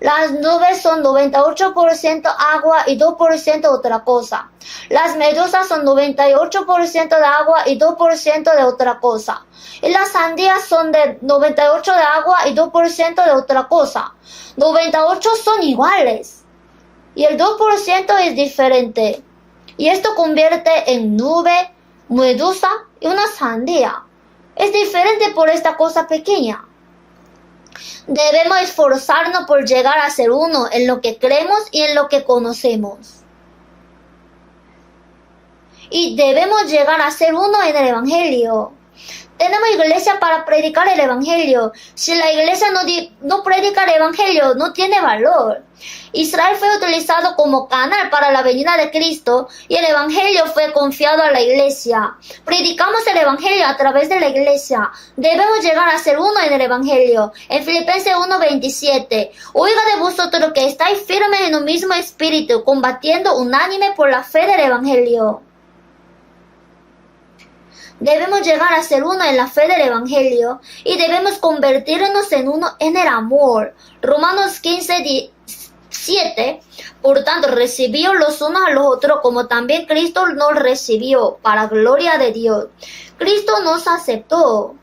Las nubes son 98% agua y 2% otra cosa. Las medusas son 98% de agua y 2% de otra cosa. Y las sandías son de 98% de agua y 2% de otra cosa. 98 son iguales. Y el 2% es diferente. Y esto convierte en nube, medusa y una sandía. Es diferente por esta cosa pequeña. Debemos esforzarnos por llegar a ser uno en lo que creemos y en lo que conocemos. Y debemos llegar a ser uno en el Evangelio. Tenemos iglesia para predicar el evangelio. Si la iglesia no predica el evangelio, no tiene valor. Israel fue utilizado como canal para la venida de Cristo y el evangelio fue confiado a la iglesia. Predicamos el evangelio a través de la iglesia. Debemos llegar a ser uno en el evangelio. En Filipenses 1:27, oiga de vosotros que estáis firmes en un mismo espíritu, combatiendo unánime por la fe del evangelio. Debemos llegar a ser uno en la fe del evangelio y debemos convertirnos en uno en el amor. Romanos 15:7, por tanto, recibíos los unos a los otros como también Cristo nos recibió, para gloria de Dios. Cristo nos aceptó.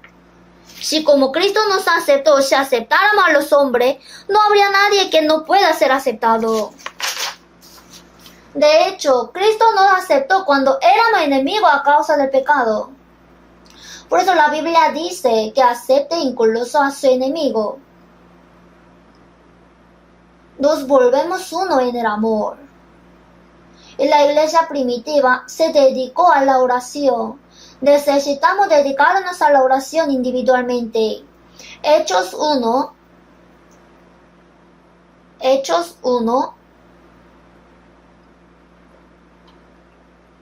Si como Cristo nos aceptó, si aceptáramos a los hombres, no habría nadie que no pueda ser aceptado. De hecho, Cristo nos aceptó cuando éramos enemigos a causa del pecado. Por eso la Biblia dice que acepte incluso a su enemigo. Nos volvemos uno en el amor. Y la iglesia primitiva se dedicó a la oración. Necesitamos dedicarnos a la oración individualmente. Hechos 1,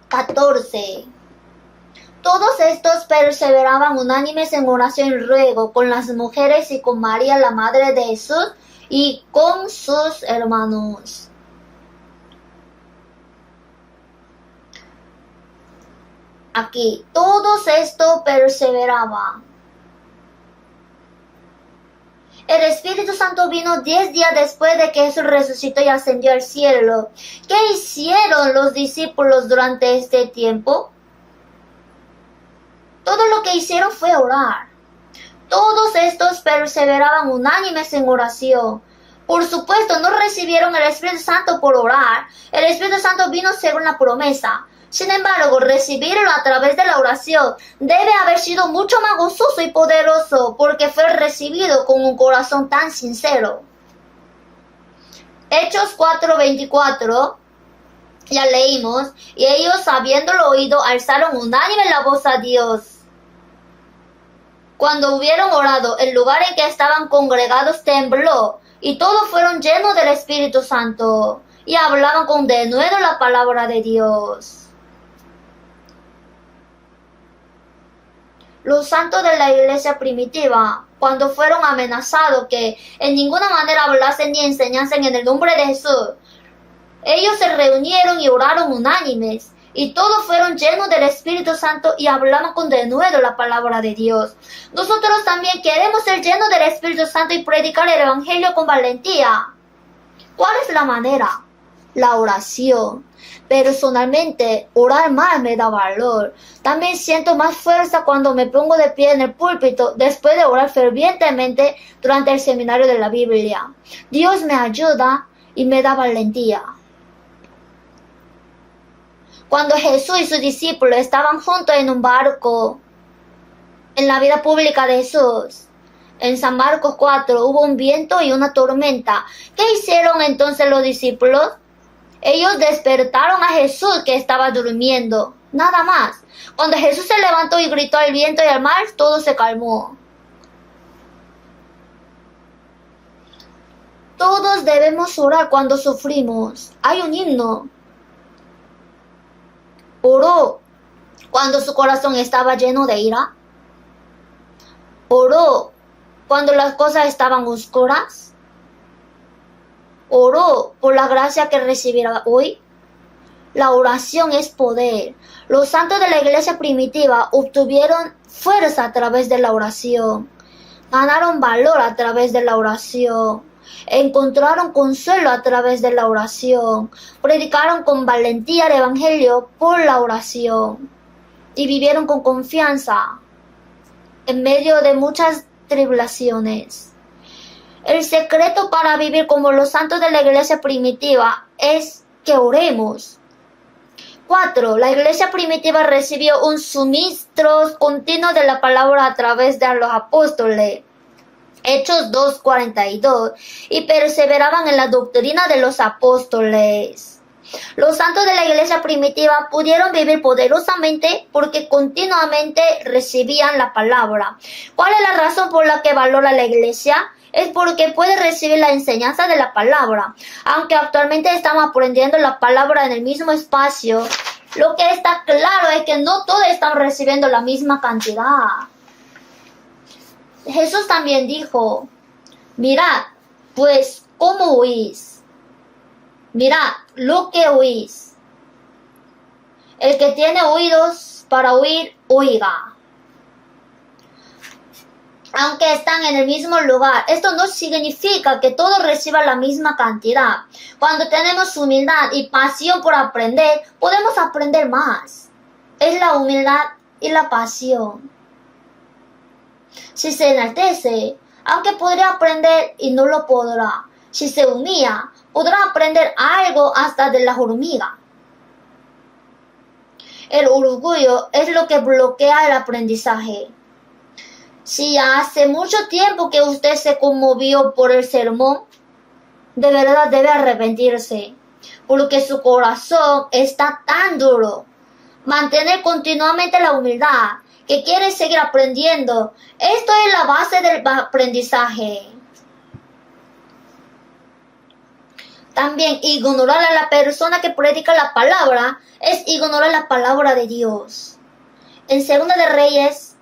14. Todos estos perseveraban unánimes en oración y ruego con las mujeres y con María, la madre de Jesús, y con sus hermanos. Aquí, todos estos perseveraban. El Espíritu Santo vino 10 días después de que Jesús resucitó y ascendió al cielo. ¿Qué hicieron los discípulos durante este tiempo? Todo lo que hicieron fue orar. Todos estos perseveraban unánimes en oración. Por supuesto, no recibieron el Espíritu Santo por orar. El Espíritu Santo vino según la promesa. Sin embargo, recibirlo a través de la oración debe haber sido mucho más gozoso y poderoso porque fue recibido con un corazón tan sincero. Hechos 4:24. Ya leímos, y ellos, habiéndolo oído, alzaron unánime la voz a Dios. Cuando hubieron orado, el lugar en que estaban congregados tembló, y todos fueron llenos del Espíritu Santo, y hablaban con denuedo la palabra de Dios. Los santos de la iglesia primitiva, cuando fueron amenazados que en ninguna manera hablasen ni enseñasen en el nombre de Jesús, ellos se reunieron y oraron unánimes, y todos fueron llenos del Espíritu Santo y hablaban con denuedo la palabra de Dios. Nosotros también queremos ser llenos del Espíritu Santo y predicar el Evangelio con valentía. ¿Cuál es la manera? La oración. Personalmente, orar más me da valor. También siento más fuerza cuando me pongo de pie en el púlpito después de orar fervientemente durante el seminario de la Biblia. Dios me ayuda y me da valentía. Cuando Jesús y sus discípulos estaban juntos en un barco, en la vida pública de Jesús, en San Marcos 4, hubo un viento y una tormenta. ¿Qué hicieron entonces los discípulos? Ellos despertaron a Jesús que estaba durmiendo, nada más. Cuando Jesús se levantó y gritó al viento y al mar, todo se calmó. Todos debemos orar cuando sufrimos. Hay un himno. Oró cuando su corazón estaba lleno de ira. Oró cuando las cosas estaban oscuras. Oró por la gracia que recibirá hoy. La oración es poder. Los santos de la iglesia primitiva obtuvieron fuerza a través de la oración. Ganaron valor a través de la oración. Encontraron consuelo a través de la oración. Predicaron con valentía el evangelio por la oración. Y vivieron con confianza en medio de muchas tribulaciones. El secreto para vivir como los santos de la iglesia primitiva es que oremos. 4. La iglesia primitiva recibió un suministro continuo de la palabra a través de los apóstoles. Hechos 2:42. Y perseveraban en la doctrina de los apóstoles. Los santos de la iglesia primitiva pudieron vivir poderosamente porque continuamente recibían la palabra. ¿Cuál es la razón por la que valora la iglesia? Es porque puede recibir la enseñanza de la palabra. Aunque actualmente estamos aprendiendo la palabra en el mismo espacio, lo que está claro es que no todos están recibiendo la misma cantidad. Jesús también dijo, mirad, pues, ¿cómo oís? Mirad lo que oís. El que tiene oídos para oír, oiga. Aunque están en el mismo lugar, esto no significa que todos reciban la misma cantidad. Cuando tenemos humildad y pasión por aprender, podemos aprender más. Es la humildad y la pasión. Si se enaltece, aunque podría aprender y no lo podrá. Si se humilla, podrá aprender algo hasta de la hormiga. El orgullo es lo que bloquea el aprendizaje. Si hace mucho tiempo que usted se conmovió por el sermón, de verdad debe arrepentirse, porque su corazón está tan duro. Mantener continuamente la humildad, que quiere seguir aprendiendo. Esto es la base del aprendizaje. También ignorar a la persona que predica la palabra es ignorar la palabra de Dios. En Segunda de Reyes,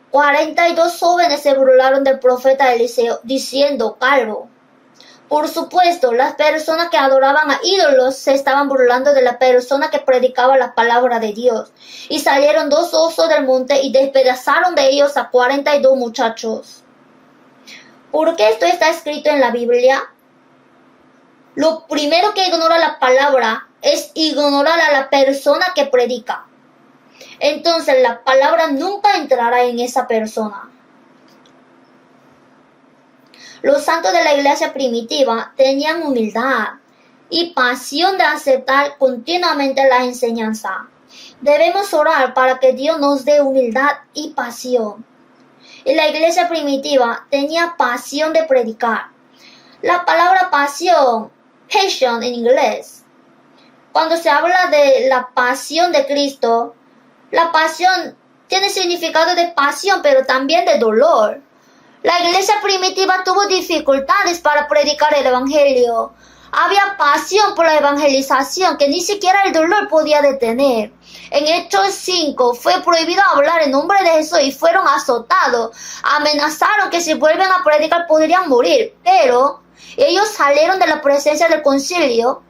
42 jóvenes se burlaron del profeta Eliseo diciendo calvo. Por supuesto, las personas que adoraban a ídolos se estaban burlando de la persona que predicaba la palabra de Dios. Y salieron 2 osos del monte y despedazaron de ellos a 42 muchachos. ¿Por qué esto está escrito en la Biblia? Lo primero que ignora la palabra es ignorar a la persona que predica. Entonces la palabra nunca entrará en esa persona. Los santos de la iglesia primitiva tenían humildad y pasión de aceptar continuamente la enseñanza. Debemos orar para que Dios nos dé humildad y pasión. Y la iglesia primitiva tenía pasión de predicar. La palabra pasión, passion en inglés. Cuando se habla de la pasión de Cristo, la pasión tiene significado de pasión, pero también de dolor. La iglesia primitiva tuvo dificultades para predicar el evangelio. Había pasión por la evangelización que ni siquiera el dolor podía detener. En Hechos 5 fue prohibido hablar en nombre de Jesús y fueron azotados. Amenazaron que si vuelven a predicar podrían morir, pero ellos salieron de la presencia del concilio,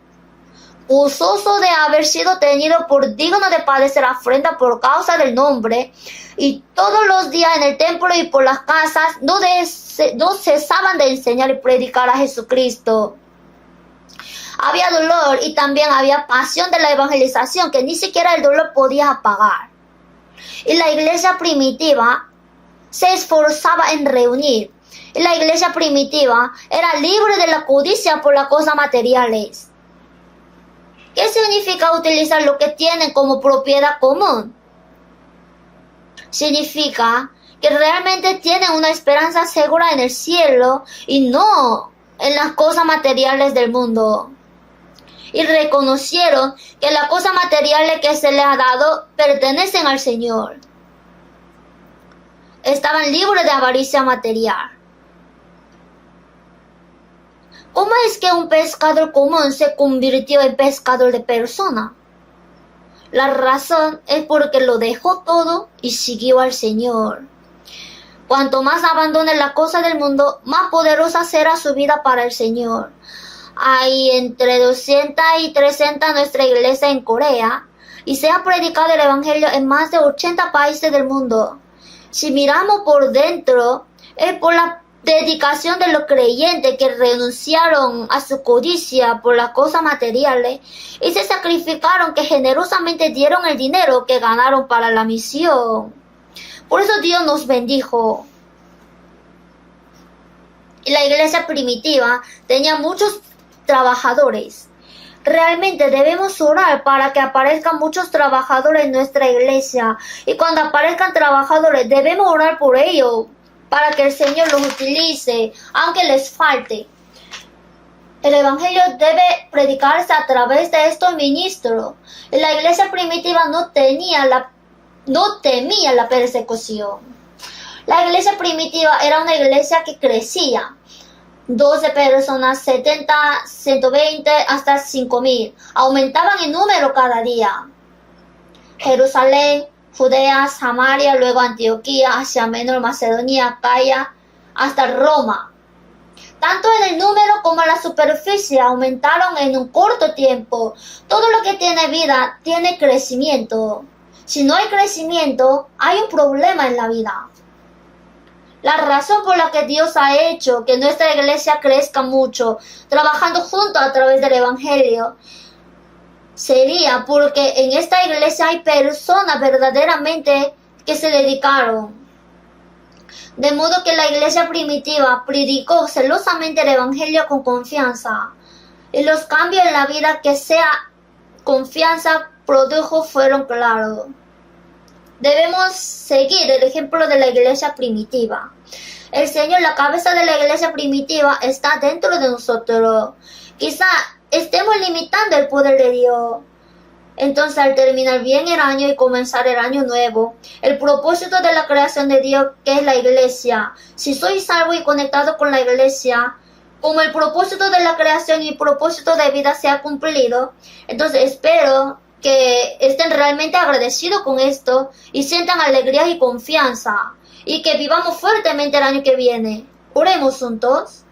gozoso de haber sido tenido por digno de padecer afrenta por causa del nombre, y todos los días en el templo y por las casas no cesaban de enseñar y predicar a Jesucristo. Había dolor y también había pasión de la evangelización que ni siquiera el dolor podía apagar. Y la iglesia primitiva se esforzaba en reunir. Y la iglesia primitiva era libre de la codicia por las cosas materiales. ¿Qué significa utilizar lo que tienen como propiedad común? Significa que realmente tienen una esperanza segura en el cielo y no en las cosas materiales del mundo. Y reconocieron que las cosas materiales que se les ha dado pertenecen al Señor. Estaban libres de avaricia material. ¿Cómo es que un pescador común se convirtió en pescador de personas? La razón es porque lo dejó todo y siguió al Señor. Cuanto más abandone las cosas del mundo, más poderosa será su vida para el Señor. Hay entre 200 y 300 en nuestra iglesia en Corea y se ha predicado el evangelio en más de 80 países del mundo. Si miramos por dentro, es por la dedicación de los creyentes que renunciaron a su codicia por las cosas materiales y se sacrificaron, que generosamente dieron el dinero que ganaron para la misión. Por eso Dios nos bendijo. Y la iglesia primitiva tenía muchos trabajadores. Realmente debemos orar para que aparezcan muchos trabajadores en nuestra iglesia. Y cuando aparezcan trabajadores, debemos orar por ellos, para que el Señor los utilice, aunque les falte. El evangelio debe predicarse a través de estos ministros. La iglesia primitiva no temía la persecución. La iglesia primitiva era una iglesia que crecía. 12 personas, 70, 120, hasta 5,000. Aumentaban en número cada día. Jerusalén, Judea, Samaria, luego Antioquía, Asia Menor, Macedonia, Acaya, hasta Roma. Tanto en el número como en la superficie aumentaron en un corto tiempo. Todo lo que tiene vida tiene crecimiento. Si no hay crecimiento, hay un problema en la vida. La razón por la que Dios ha hecho que nuestra iglesia crezca mucho, trabajando juntos a través del evangelio, sería porque en esta iglesia hay personas verdaderamente que se dedicaron. De modo que la iglesia primitiva predicó celosamente el evangelio con confianza. Y los cambios en la vida que esa confianza produjo fueron claros. Debemos seguir el ejemplo de la iglesia primitiva. El Señor, la cabeza de la iglesia primitiva, está dentro de nosotros. Quizá estemos limitando el poder de Dios. Entonces, al terminar bien el año y comenzar el año nuevo, el propósito de la creación de Dios, que es la iglesia, si soy salvo y conectado con la iglesia, como el propósito de la creación y el propósito de vida se ha cumplido, entonces espero que estén realmente agradecidos con esto y sientan alegría y confianza, y que vivamos fuertemente el año que viene. Oremos juntos.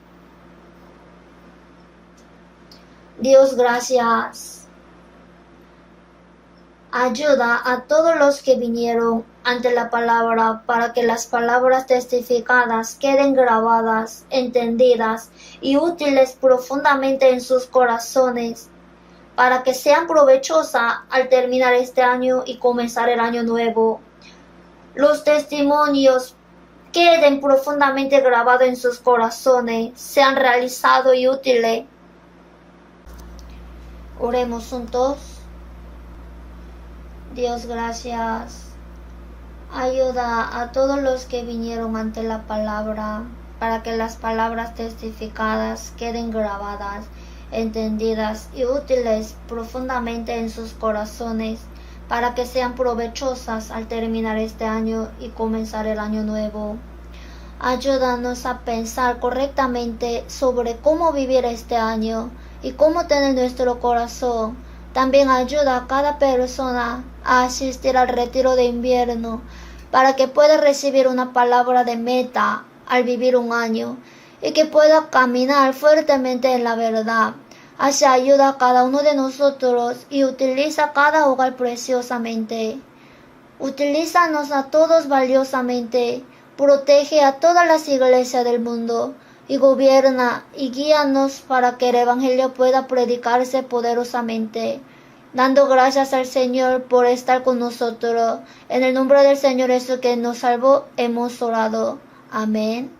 Dios, gracias. Ayuda a todos los que vinieron ante la palabra para que las palabras testificadas queden grabadas, entendidas y útiles profundamente en sus corazones, para que sean provechosas al terminar este año y comenzar el año nuevo. Los testimonios queden profundamente grabados en sus corazones, sean realizados y útiles. Oremos juntos. Dios, gracias. Ayuda a todos los que vinieron ante la palabra para que las palabras testificadas queden grabadas, entendidas y útiles profundamente en sus corazones, para que sean provechosas al terminar este año y comenzar el año nuevo. Ayúdanos a pensar correctamente sobre cómo vivir este año y cómo tener nuestro corazón. También ayuda a cada persona a asistir al retiro de invierno para que pueda recibir una palabra de meta al vivir un año y que pueda caminar fuertemente en la verdad. Así ayuda a cada uno de nosotros y utiliza cada hogar preciosamente. Utilízanos a todos valiosamente. Protege a todas las iglesias del mundo y gobierna y guíanos para que el evangelio pueda predicarse poderosamente. Dando gracias al Señor por estar con nosotros. En el nombre del Señor Jesús que nos salvó, hemos orado. Amén.